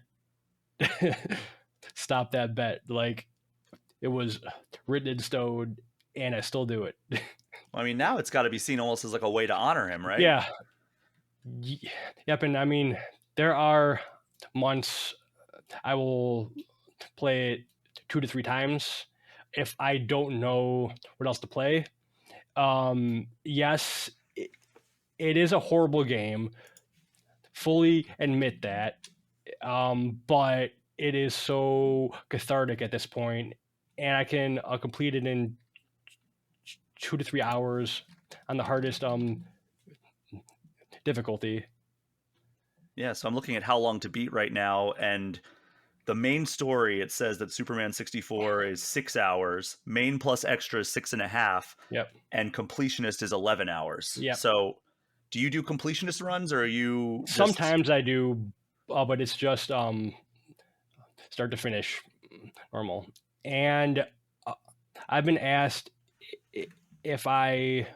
stop that bet. Like, it was written in stone, and I still do it. Well, I mean, now it's got to be seen almost as like a way to honor him, right? Yeah. Yep. And I mean, there are months I will play it 2 to 3 times if I don't know what else to play. Yes, it is a horrible game. Fully admit that. But it is so cathartic at this point, and I can complete it in 2 to 3 hours on the hardest difficulty. Yeah, so I'm looking at how long to beat right now, and the main story, it says that Superman 64 is 6 hours, main plus extra is 6.5, Yep. and completionist is 11 hours. Yep. So do you do completionist runs, or are you just Sometimes I do, but it's just start to finish normal. And uh, I've been asked if I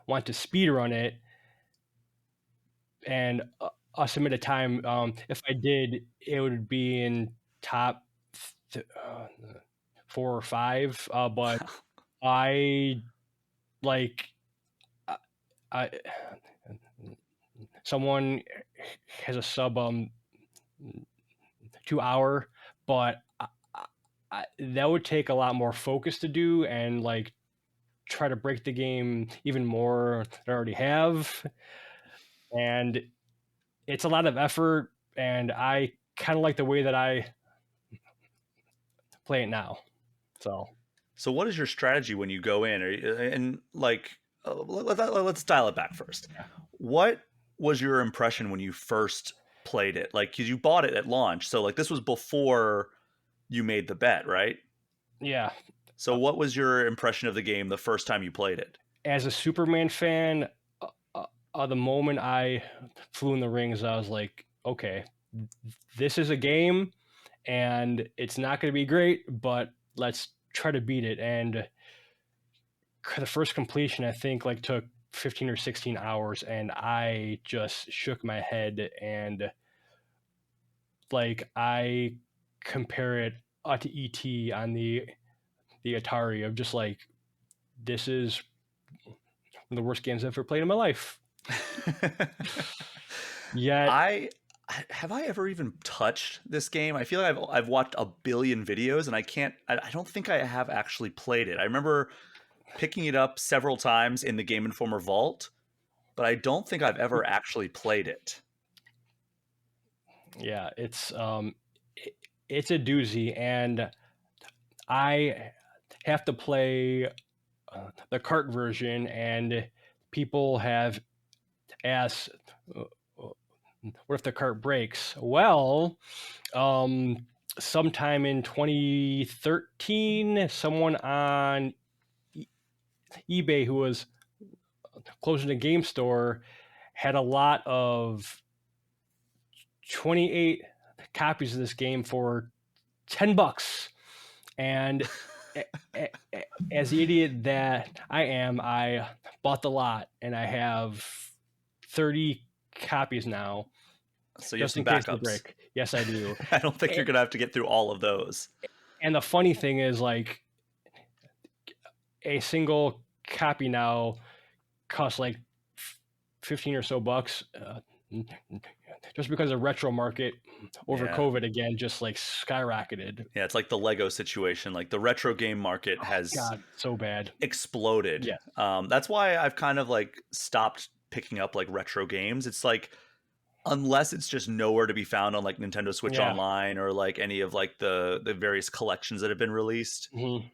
want to speed run it and submit a time. If I did, it would be in top 4 or 5. But I like I someone has a sub 2 hour, but that would take a lot more focus to do, and like try to break the game even more than I already have. And it's a lot of effort, and I kind of like the way that I play it now. So so what is your strategy when you go in? And like let's dial it back first. yeah, What was your impression when you first played it? Like, cuz you bought it at launch, so like this was before you made the bet, right? yeah. So what was your impression of the game the first time you played it? As a Superman fan, the moment I flew in the rings, I was like, okay, this is a game, and it's not going to be great, but let's try to beat it. And the first completion, I think, like took 15 or 16 hours, and I just shook my head, and like I compare it to ET on the Atari, of just like, this is one of the worst games I've ever played in my life. Yet, I have I ever even touched this game? I feel like I've watched a billion videos, and I don't think I have actually played it. I remember picking it up several times in the Game Informer vault, but I don't think I've ever actually played it. yeah, it's a doozy, and I have to play the cart version, and people have asked, what if the cart breaks? Well, um, sometime in 2013, someone on eBay who was closing a game store had a lot of 28 copies of this game for $10. And as the idiot that I am, I bought the lot and I have 30 copies now, So you have just some in case they backups. break. Yes, I do. I don't think you're gonna have to get through all of those. And the funny thing is, like, a single copy now costs like 15 or so bucks. Just because the retro market over Yeah. COVID again just like skyrocketed. Yeah, it's like the Lego situation. Like the retro game market Oh has God, so bad. exploded. Yes. That's why I've kind of like stopped picking up like retro games. It's like unless it's just nowhere to be found on like Nintendo Switch Yeah. Online or like any of like the various collections that have been released. Mhm.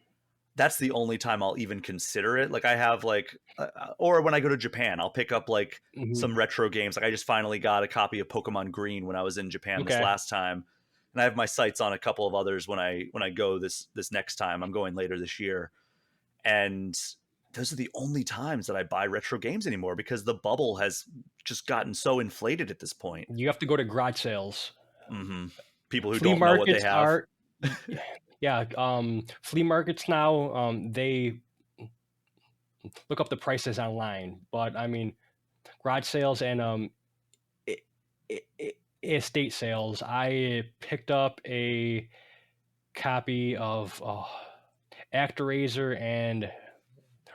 That's the only time I'll even consider it. Like I have like, or when I go to Japan, I'll pick up like Mhm. some retro games. Like I just finally got a copy of Pokemon Green when I was in Japan this Okay. last time, and I have my sights on a couple of others when I go this next time. I'm going later this year, and those are the only times that I buy retro games anymore because the bubble has just gotten so inflated at this point. You have to go to garage sales. Hmm. People who Flea don't know what they markets have. are, yeah, flea markets now, they look up the prices online, but I mean, garage sales and e- estate sales. I picked up a copy of Actraiser and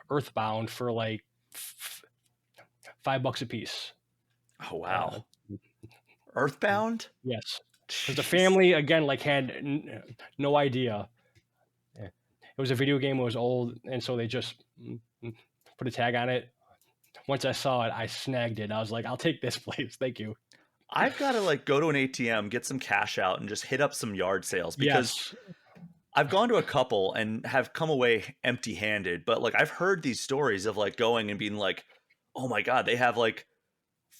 Earthbound for like $5 a piece. Oh Uh, wow, Earthbound. yes, because the Jeez. family again like had no idea. It was a video game. It was old, and so they just put a tag on it. Once I saw it, I snagged it. I was like, "I'll take this, please. Thank you." I've got to like go to an ATM, get some cash out, and just hit up some yard sales because Yes. I've gone to a couple and have come away empty-handed. But like I've heard these stories of like going and being like, "Oh my god, they have like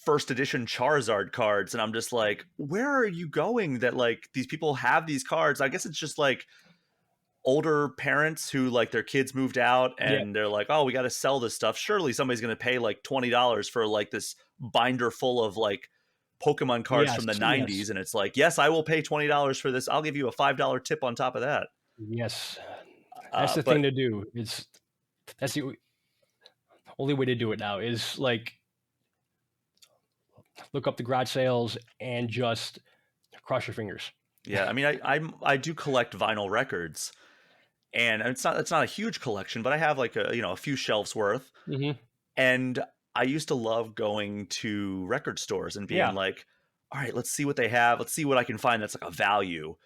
first edition Charizard cards," and I'm just like, "Where are you going? That like these people have these cards?" I guess it's just like older parents who like their kids moved out Yeah. and they're like, "Oh, we got to sell this stuff. Surely somebody's going to pay like $20 for like this binder full of like Pokemon cards Yes. from the Yes. 90s." And it's like, "Yes, I will pay $20 for this. I'll give you a $5 tip on top of that." Yes. That's the thing But to do. That's the only way to do it now. Is like look up the garage sales and just cross your fingers. yeah, I mean, I do collect vinyl records, and it's not a huge collection, but I have like a few shelves worth. Hmm. And I used to love going to record stores and being Yeah. like, "All right, let's see what they have. Let's see what I can find that's like a value."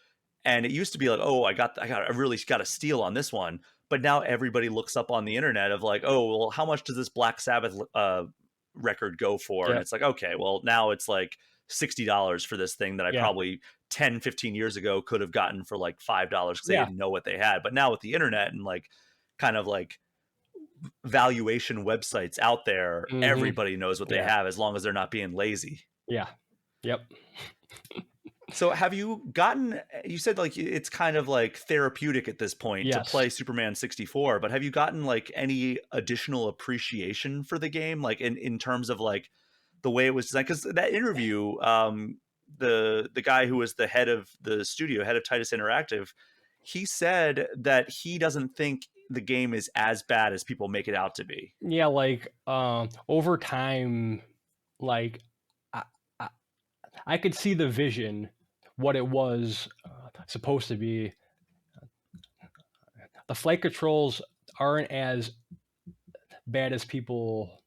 And it used to be like, "Oh, I really got a steal on this one." But now everybody looks up on the internet of like, "Oh, well, how much does this Black Sabbath record go for?" And Yeah. it's like, okay, well, now it's like $60 for this thing that I Yeah. probably 10, 15 years ago could have gotten for like $5 because they Yeah. didn't know what they had. But now with the internet and like kind of like valuation websites out there, Hmm. everybody knows what they Yeah. have as long as they're not being lazy. Yeah. Yep. So have you gotten, you said like it's kind of like therapeutic at this point to Yes. play Superman 64, but have you gotten like any additional appreciation for the game? Like in terms of like the way it was designed? Because that interview, the guy who was the head of the studio, head of Titus Interactive, he said that he doesn't think the game is as bad as people make it out to be. Yeah. Like over time, like I, I, I could see the vision, what it was supposed to be. The flight controls aren't as bad as people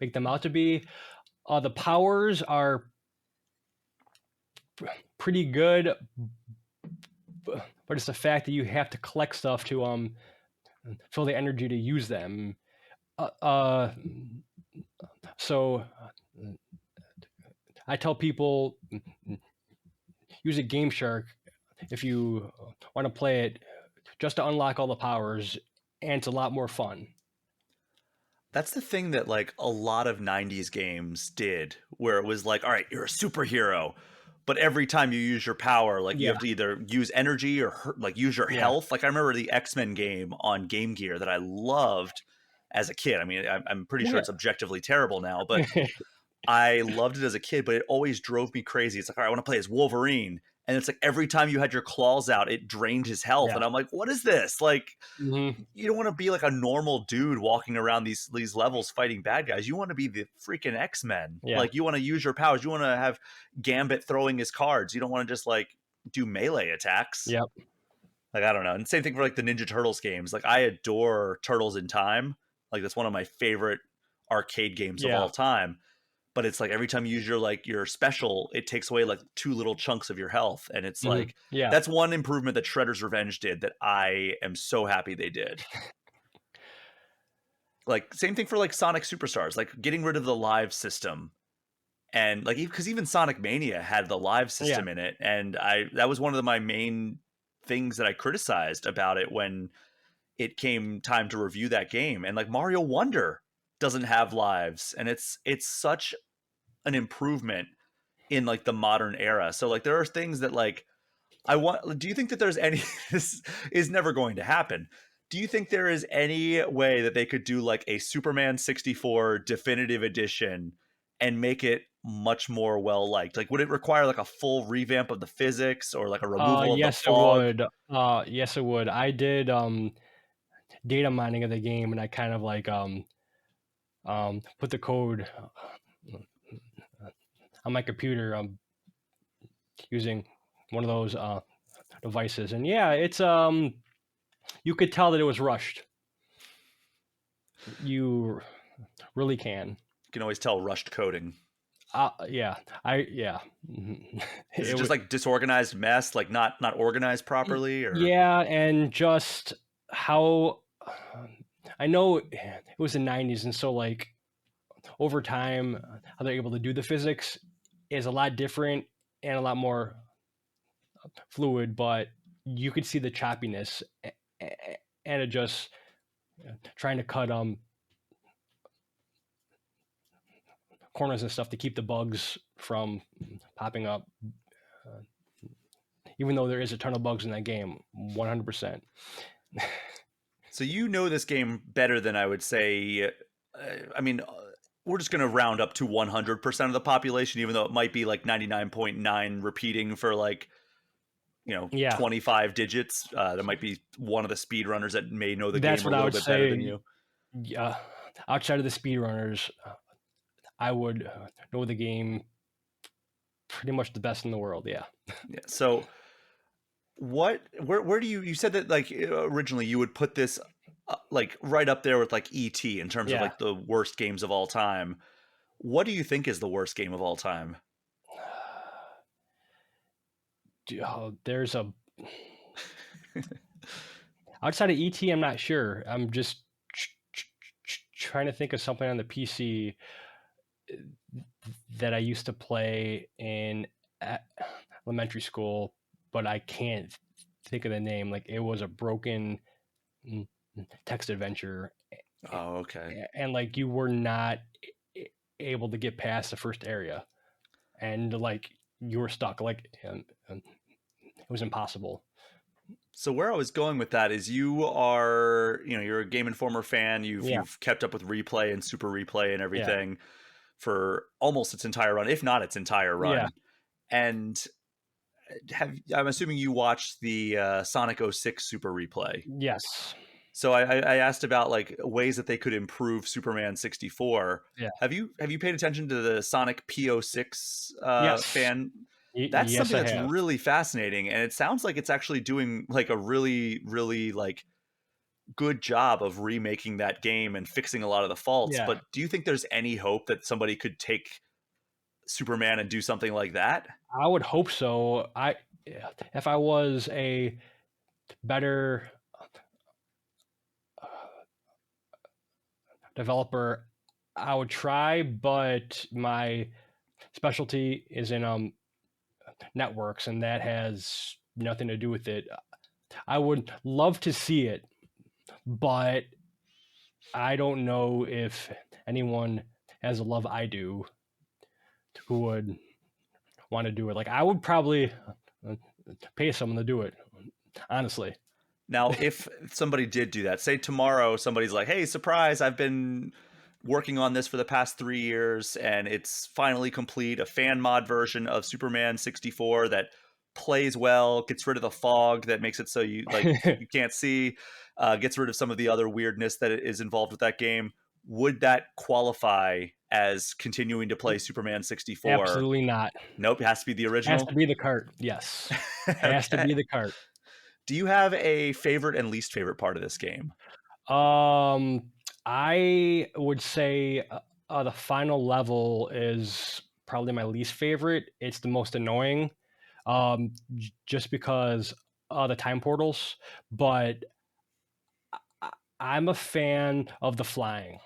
make them out to be. The powers are pretty good, but it's the fact that you have to collect stuff to feel the energy to use them. Uh, uh, so I tell people use a Game Shark if you want to play it, just to unlock all the powers, and it's a lot more fun. That's the thing that like a lot of 90s games did, where it was like, all right, you're a superhero, but every time you use your power, like you Yeah, have to either use energy or like use your yeah, health. Like I remember the X-Men game on Game Gear that I loved as a kid. I mean, I'm pretty sure yeah, it's objectively terrible now, but I loved it as a kid, but it always drove me crazy. It's like, all right, I want to play as Wolverine. And it's like every time you had your claws out, it drained his health. yeah. And I'm like, what is this? Like, Hmm. you don't want to be like a normal dude walking around these levels fighting bad guys. You want to be the freaking X-Men. Yeah, Like you want to use your powers. You want to have Gambit throwing his cards. You don't want to just like do melee attacks. yep. Like I don't know. And same thing for like the Ninja Turtles games. Like I adore Turtles in Time. Like that's one of my favorite arcade games of Yeah. all time. But it's like every time you use your special, it takes away like two little chunks of your health. And it's Hmm. like Yeah. that's one improvement that Shredder's Revenge did that I am so happy they did. Like same thing for like Sonic Superstars, like getting rid of the live system. And like because even Sonic Mania had the live Yeah. system in it, and I that was one of my main things that I criticized about it when it came time to review that game. And like Mario Wonder doesn't have lives, and it's such an improvement in like the modern era. So like there are things that like I want. Do you think that there's any? This is never going to happen. Do you think there is any way that they could do like a Superman 64 definitive edition and make it much more well liked? Like, would it require like a full revamp of the physics or like a removal of the Yes, it fog? would. Yes, it would. I did data mining of the game, and I kind of like put the code on my computer using one of those devices, and yeah, it's you could tell that it was rushed. You really can. You can always tell rushed coding. Yeah, yeah. Mhm. Is it It just would. like disorganized mess, like not organized properly, or Yeah, and just how I know it was the 90s, and so like over time, how they're able to do the physics is a lot different and a lot more fluid, but you could see the choppiness and it just trying to cut corners and stuff to keep the bugs from popping up. Uh, Even though there is a ton of bugs in that game, 100%. so you know this game better than I would say. I mean, we're just going to round up to 100% of the population, even though it might be like 99.9 repeating for like, Yeah, 25 digits. There might be one of the speedrunners that may know the that's game a what I little would bit better than say. you. Yeah, outside of the speedrunners, I would know the game pretty much the best in the world. Yeah. Yeah. So where do you said that like originally you would put this like right up there with like ET in terms of Yeah. like the worst games of all time. What do you think is the worst game of all time? There's a outside of ET. I'm not sure. I'm just trying to think of something on the PC that I used to play in elementary school, but I can't think of the name. Like it was a broken mm, text adventure, Oh, okay. and like you were not able to get past the first area, and like you were stuck. Like it was impossible. So where I was going with that is you are, you're a Game Informer fan. You've Yeah, you've kept up with Replay and Super Replay and yeah, everything for almost its entire run, if not its entire yeah. run. And I'm assuming you watched the Sonic '06 Super Replay. Yes. So I asked about like ways that they could improve Superman 64. Yeah. Have you paid attention to the Sonic P06 Yes. fan? That's Yes, something I that's have. really fascinating, and it sounds like it's actually doing like a really, really like good job of remaking that game and fixing a lot of the faults. Yeah, But do you think there's any hope that somebody could take Superman and do something like that? I would hope so. If I was a better developer, I would try, but my specialty is in networks, and that has nothing to do with it. I would love to see it, but I don't know if anyone has the love I do who would want to do it. Like I would probably uh, pay someone to do it, honestly. Now, if somebody did do that, say tomorrow somebody's like, "Hey, surprise! I've been working on this for the past 3 years, and it's finally complete. A fan mod version of Superman 64 that plays well, gets rid of the fog that makes it so you can't see, gets rid of some of the other weirdness that is involved with that game." Would that qualify as continuing to play Superman 64? Absolutely not. Nope, it has to be the Has to original. be the cart. Yes. Has to Okay. be the cart. Do you have a favorite and least favorite part of this game? Um, I would say the final level is probably my least favorite. It's the most annoying, just because the time portals. But I, I'm a fan of the flying.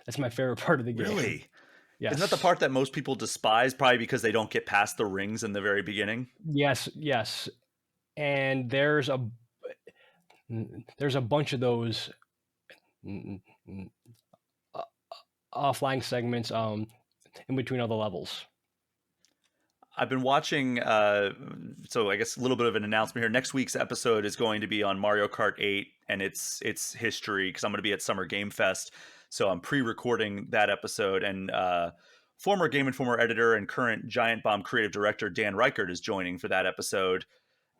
That's my favorite part of the game. Really? Isn't that the Yes, part that most people despise, probably because they don't get past the rings in the very beginning? yes, yes. And there's a bunch of those mm, mm, uh, flying segments in between all the levels. I've been watching, so I guess a little bit of an announcement here. Next week's episode is going to be on Mario Kart 8 and its history because I'm going to be at Summer Game Fest. So I'm pre-recording that episode, and former Game Informer editor and current Giant Bomb creative director Dan Reichert is joining for that episode.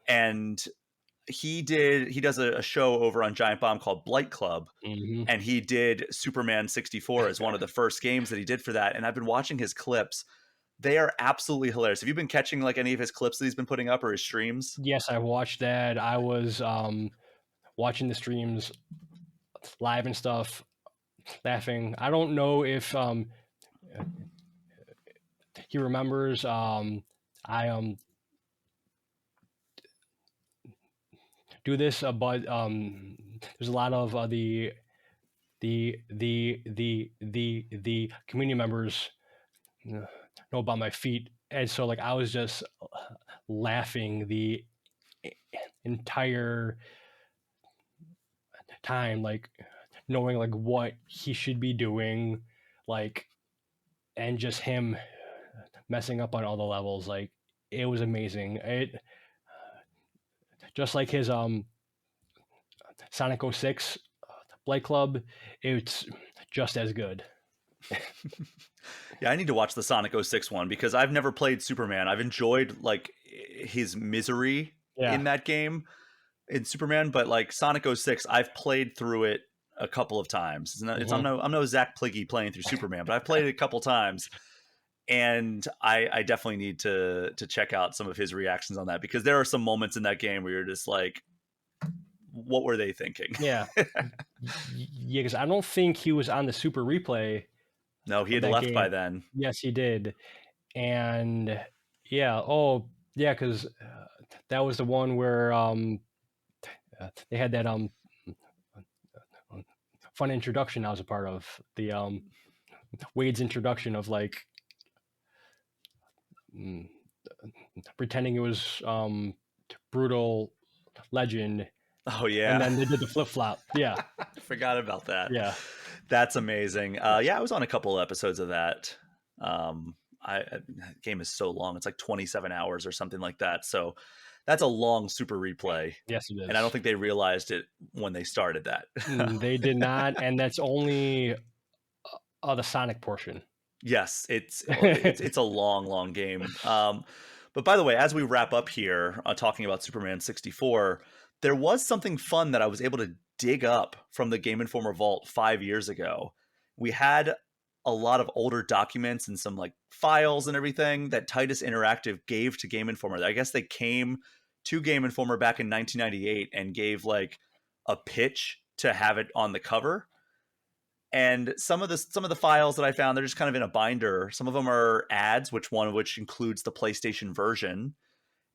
And he does a show over on Giant Bomb called Blight Club, Hmm. and he did Superman 64 as one of the first games that he did for that. And I've been watching his clips. They are absolutely hilarious. Have you been catching like any of his clips that he's been putting up or his streams? Yes, I watched that. I was watching the streams live and stuff, laughing. I don't know if he remembers. I do this, but there's a lot of the community members know about my feet, and so like I was just laughing the entire time, like knowing like what he should be doing, like, and just him messing up on all the levels. Like it was amazing. It just like his Sonic 06 Blake Club. It's just as good. Yeah, I need to watch the Sonic '06 one because I've never played Superman. I've enjoyed like his misery Yeah. in that game in Superman, but like Sonic '06, I've played through it a couple of times. Hmm. I'm no Zach Pligge playing through Superman, but I've played it a couple times, and I definitely need to check out some of his reactions on that because there are some moments in that game where you're just like, what were they thinking? Yeah. Yeah, because I don't think he was on the Super Replay No, he of had that left by game. then. Yes, he did. And yeah, oh yeah, because that was the one where they had that fun introduction I was a part of, the Wade's introduction of like mm, pretending it was brutal legend, Oh and yeah, then they did the flip flop. Yeah, I forgot about that. yeah. That's amazing. Yeah, I was on a couple of episodes of that. That game is so long; it's like 27 hours or something like that. So that's a long super replay, Yes, it and I don't is. think they realized it when they started that. They did not, and that's only the Sonic portion. Yes, it's a long, long game. But by the way, as we wrap up here talking about Superman 64, there was something fun that I was able to dig up from the Game Informer vault 5 years ago. We had a lot of older documents and some like files and everything that Titus Interactive gave to Game Informer. I guess they came to Game Informer back in 1998 and gave like a pitch to have it on the cover, and some of the files that I found, they're just kind of in a binder. Some of them are ads, which one of which includes the PlayStation version,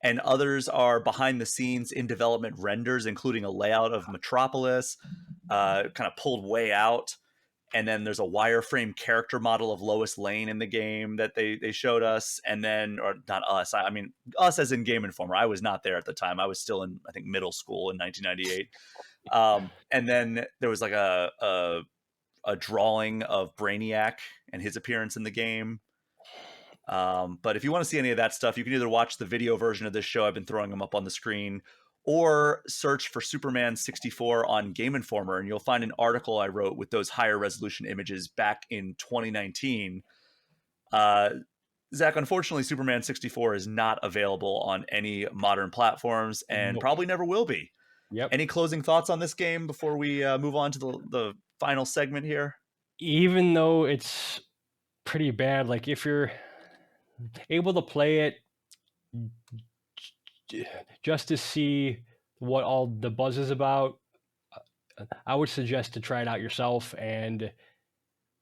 and others are behind the scenes in development renders, including a layout of Metropolis, kind of pulled way out. And then there's a wireframe character model of Lois Lane in the game that they showed us, and then, or not us, I mean us as in Game Informer. I was not there at the time. I was still in, I think, middle school in 1998. And then there was like a drawing of Brainiac and his appearance in the game. But if you want to see any of that stuff, you can either watch the video version of this show. I've been throwing them up on the screen, or search for Superman 64 on Game Informer, and you'll find an article I wrote with those higher resolution images back in 2019. Uh, Zach, unfortunately, Superman 64 is not available on any modern platforms and Nope. probably never will be. Yep. Any closing thoughts on this game before we move on to the final segment here? Even though it's pretty bad, like if you're able to play it just to see what all the buzz is about, I would suggest to try it out yourself, and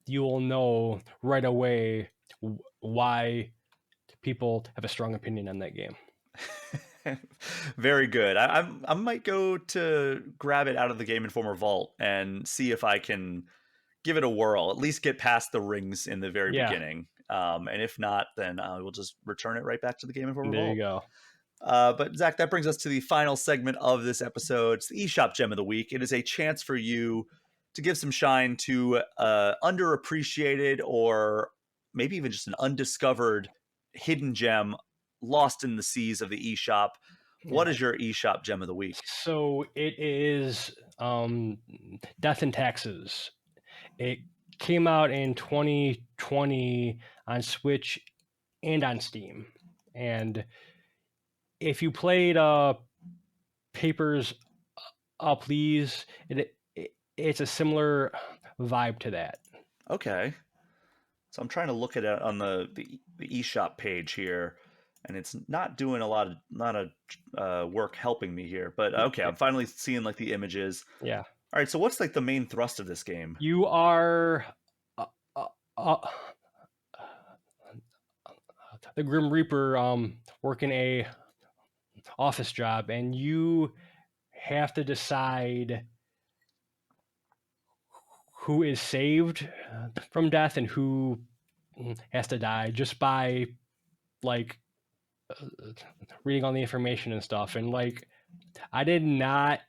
you will know right away why people have a strong opinion on that game. Very good. I might go to grab it out of the Game Informer vault and see if I can give it a whirl. At least get past the rings in the very Yeah, beginning. And if not, then I will just return it right back to the Game Informer there you vault. go. But Zach, that brings us to the final segment of this episode. It's the eShop Gem of the Week. It is a chance for you to give some shine to underappreciated, or maybe even just an undiscovered hidden gem lost in the seas of the eShop. What Yeah. is your eShop Gem of the Week? So it is Death and Taxes. It came out in 2020 on Switch and on Steam. And if you played Papers, Please, it's a similar vibe to that. Okay. So I'm trying to look at it on the eShop page here, and it's not doing a lot of work helping me here. But okay, I'm finally seeing like the images. Yeah. All right, so what's like the main thrust of this game? You are uh, uh, uh, the Grim Reaper working a office job, and you have to decide who is saved from death and who has to die just by like reading all the information and stuff. And like, I did not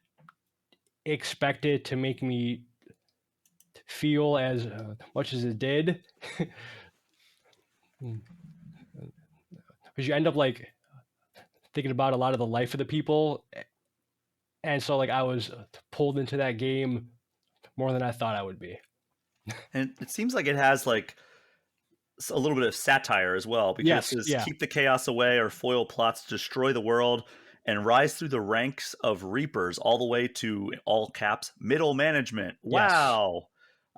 expect it to make me feel as much as it did. Because you end up like thinking about a lot of the life of the people, and so like I was pulled into that game more than I thought I would be. And it seems like it has like a little bit of satire as well, because it Yes, says yeah, keep the chaos away or foil plots to destroy the world and rise through the ranks of reapers all the way to, all caps, middle management. yes, Wow.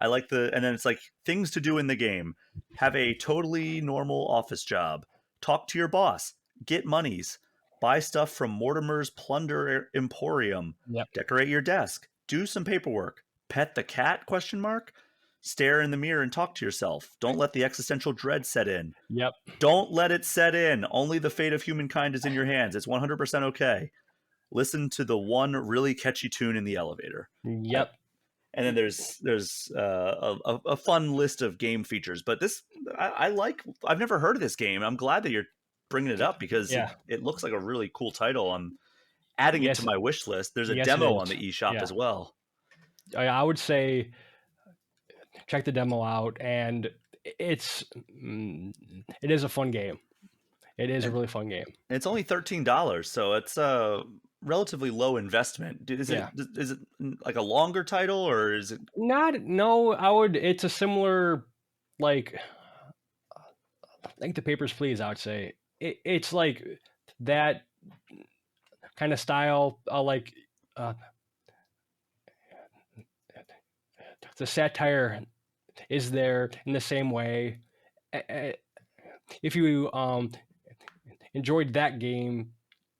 I like and then it's like things to do in the game. Have a totally normal office job. Talk to your boss. Get monies. Buy stuff from Mortimer's Plunder Emporium. yep, Decorate your desk. Do some paperwork. Pet the cat? Question mark. Stare in the mirror and talk to yourself. Don't let the existential dread set in. yep, Don't let it set in. Only the fate of humankind is in your hands. It's 100% okay. Listen to the one really catchy tune in the elevator. yep, And then there's a fun list of game features. But this, I like. I've never heard of this game. I'm glad that you're bringing it up, because yeah, it looks like a really cool title. I'm adding it to yes, my wish list. There's a yes, it demo on is. the eShop Yeah, as well. I would say check the demo out, and it's it is a fun game. It is a And really fun game. it's only $13, so it's a relatively low investment. Yeah. Is it like a longer title, or is it? Not no, I would. It's a similar like the Papers, Please. I would say it's like that kind of style. Like uh, the satire is there in the same way. If you enjoyed that game,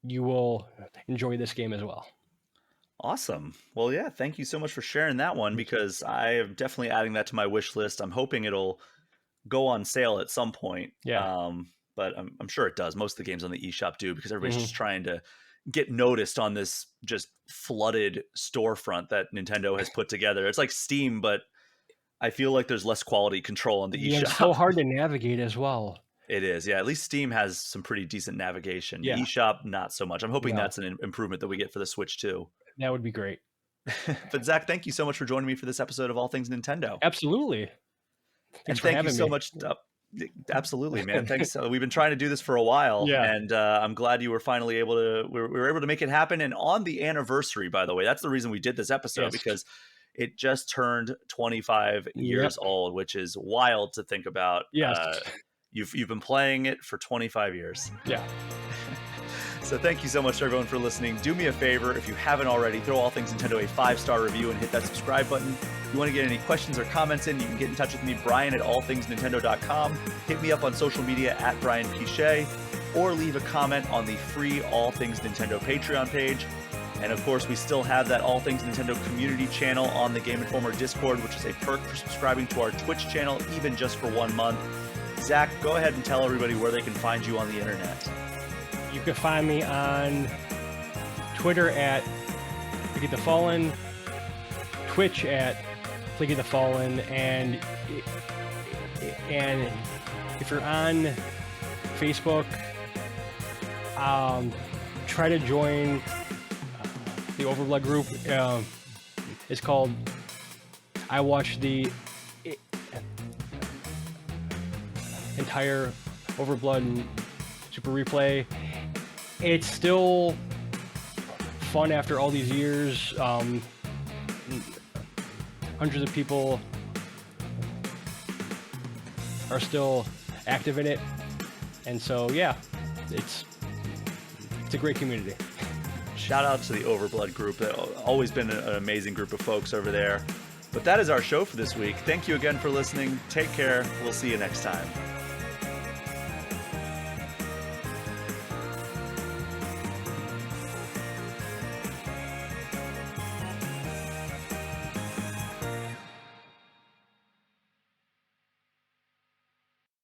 you will enjoy this game as well. Awesome. Well, yeah, thank you so much for sharing that one, because I am definitely adding that to my wish list. I'm hoping it'll go on sale at some point. Yeah. But I'm sure it does. Most of the games on the eShop do, because everybody's Hmm. just trying to get noticed on this just flooded storefront that Nintendo has put together. It's like Steam, but I feel like there's less quality control on the Yeah, it's so eShop. hard to navigate as well. It is, yeah. At least Steam has some pretty decent navigation. The Yeah. eShop, not so much. I'm hoping No, that's an improvement that we get for the Switch too. that would be great. But Zach, thank you so much for joining me for this episode of All Things Nintendo. Absolutely. And Thanks for thank you having so me. much. Absolutely, man. Thanks. We've been trying to do this for a while, Yeah. and I'm glad you were finally able to. We were able to make it happen. And on the anniversary, by the way, that's the reason we did this episode, Yes. because it just turned 25 Yep. years old, which is wild to think about. Yes. You've been playing it for 25 years. Yeah. So thank you so much to everyone for listening. Do me a favor, if you haven't already, throw All Things Nintendo a 5-star review and hit that subscribe button. If you want to get any questions or comments in, you can get in touch with me, Brian at allthingsnintendo.com. Hit me up on social media at Brian P. Shea, or leave a comment on the free All Things Nintendo Patreon page. And of course, we still have that All Things Nintendo community channel on the Game Informer Discord, which is a perk for subscribing to our Twitch channel, even just for 1 month. Zach, go ahead and tell everybody where they can find you on the internet. You can find me on Twitter at Pligge the Fallen, Twitch at Pligge the Fallen, and if you're on Facebook, try to join the Overblood group. It's called I Watch the Entire Overblood Super Replay. It's still fun after all these years. Hundreds of people are still active in it, and so yeah, it's a great community. Shout out to the Overblood group. They've always been an amazing group of folks over there. But that is our show for this week. Thank you again for listening. Take care. We'll see you next time.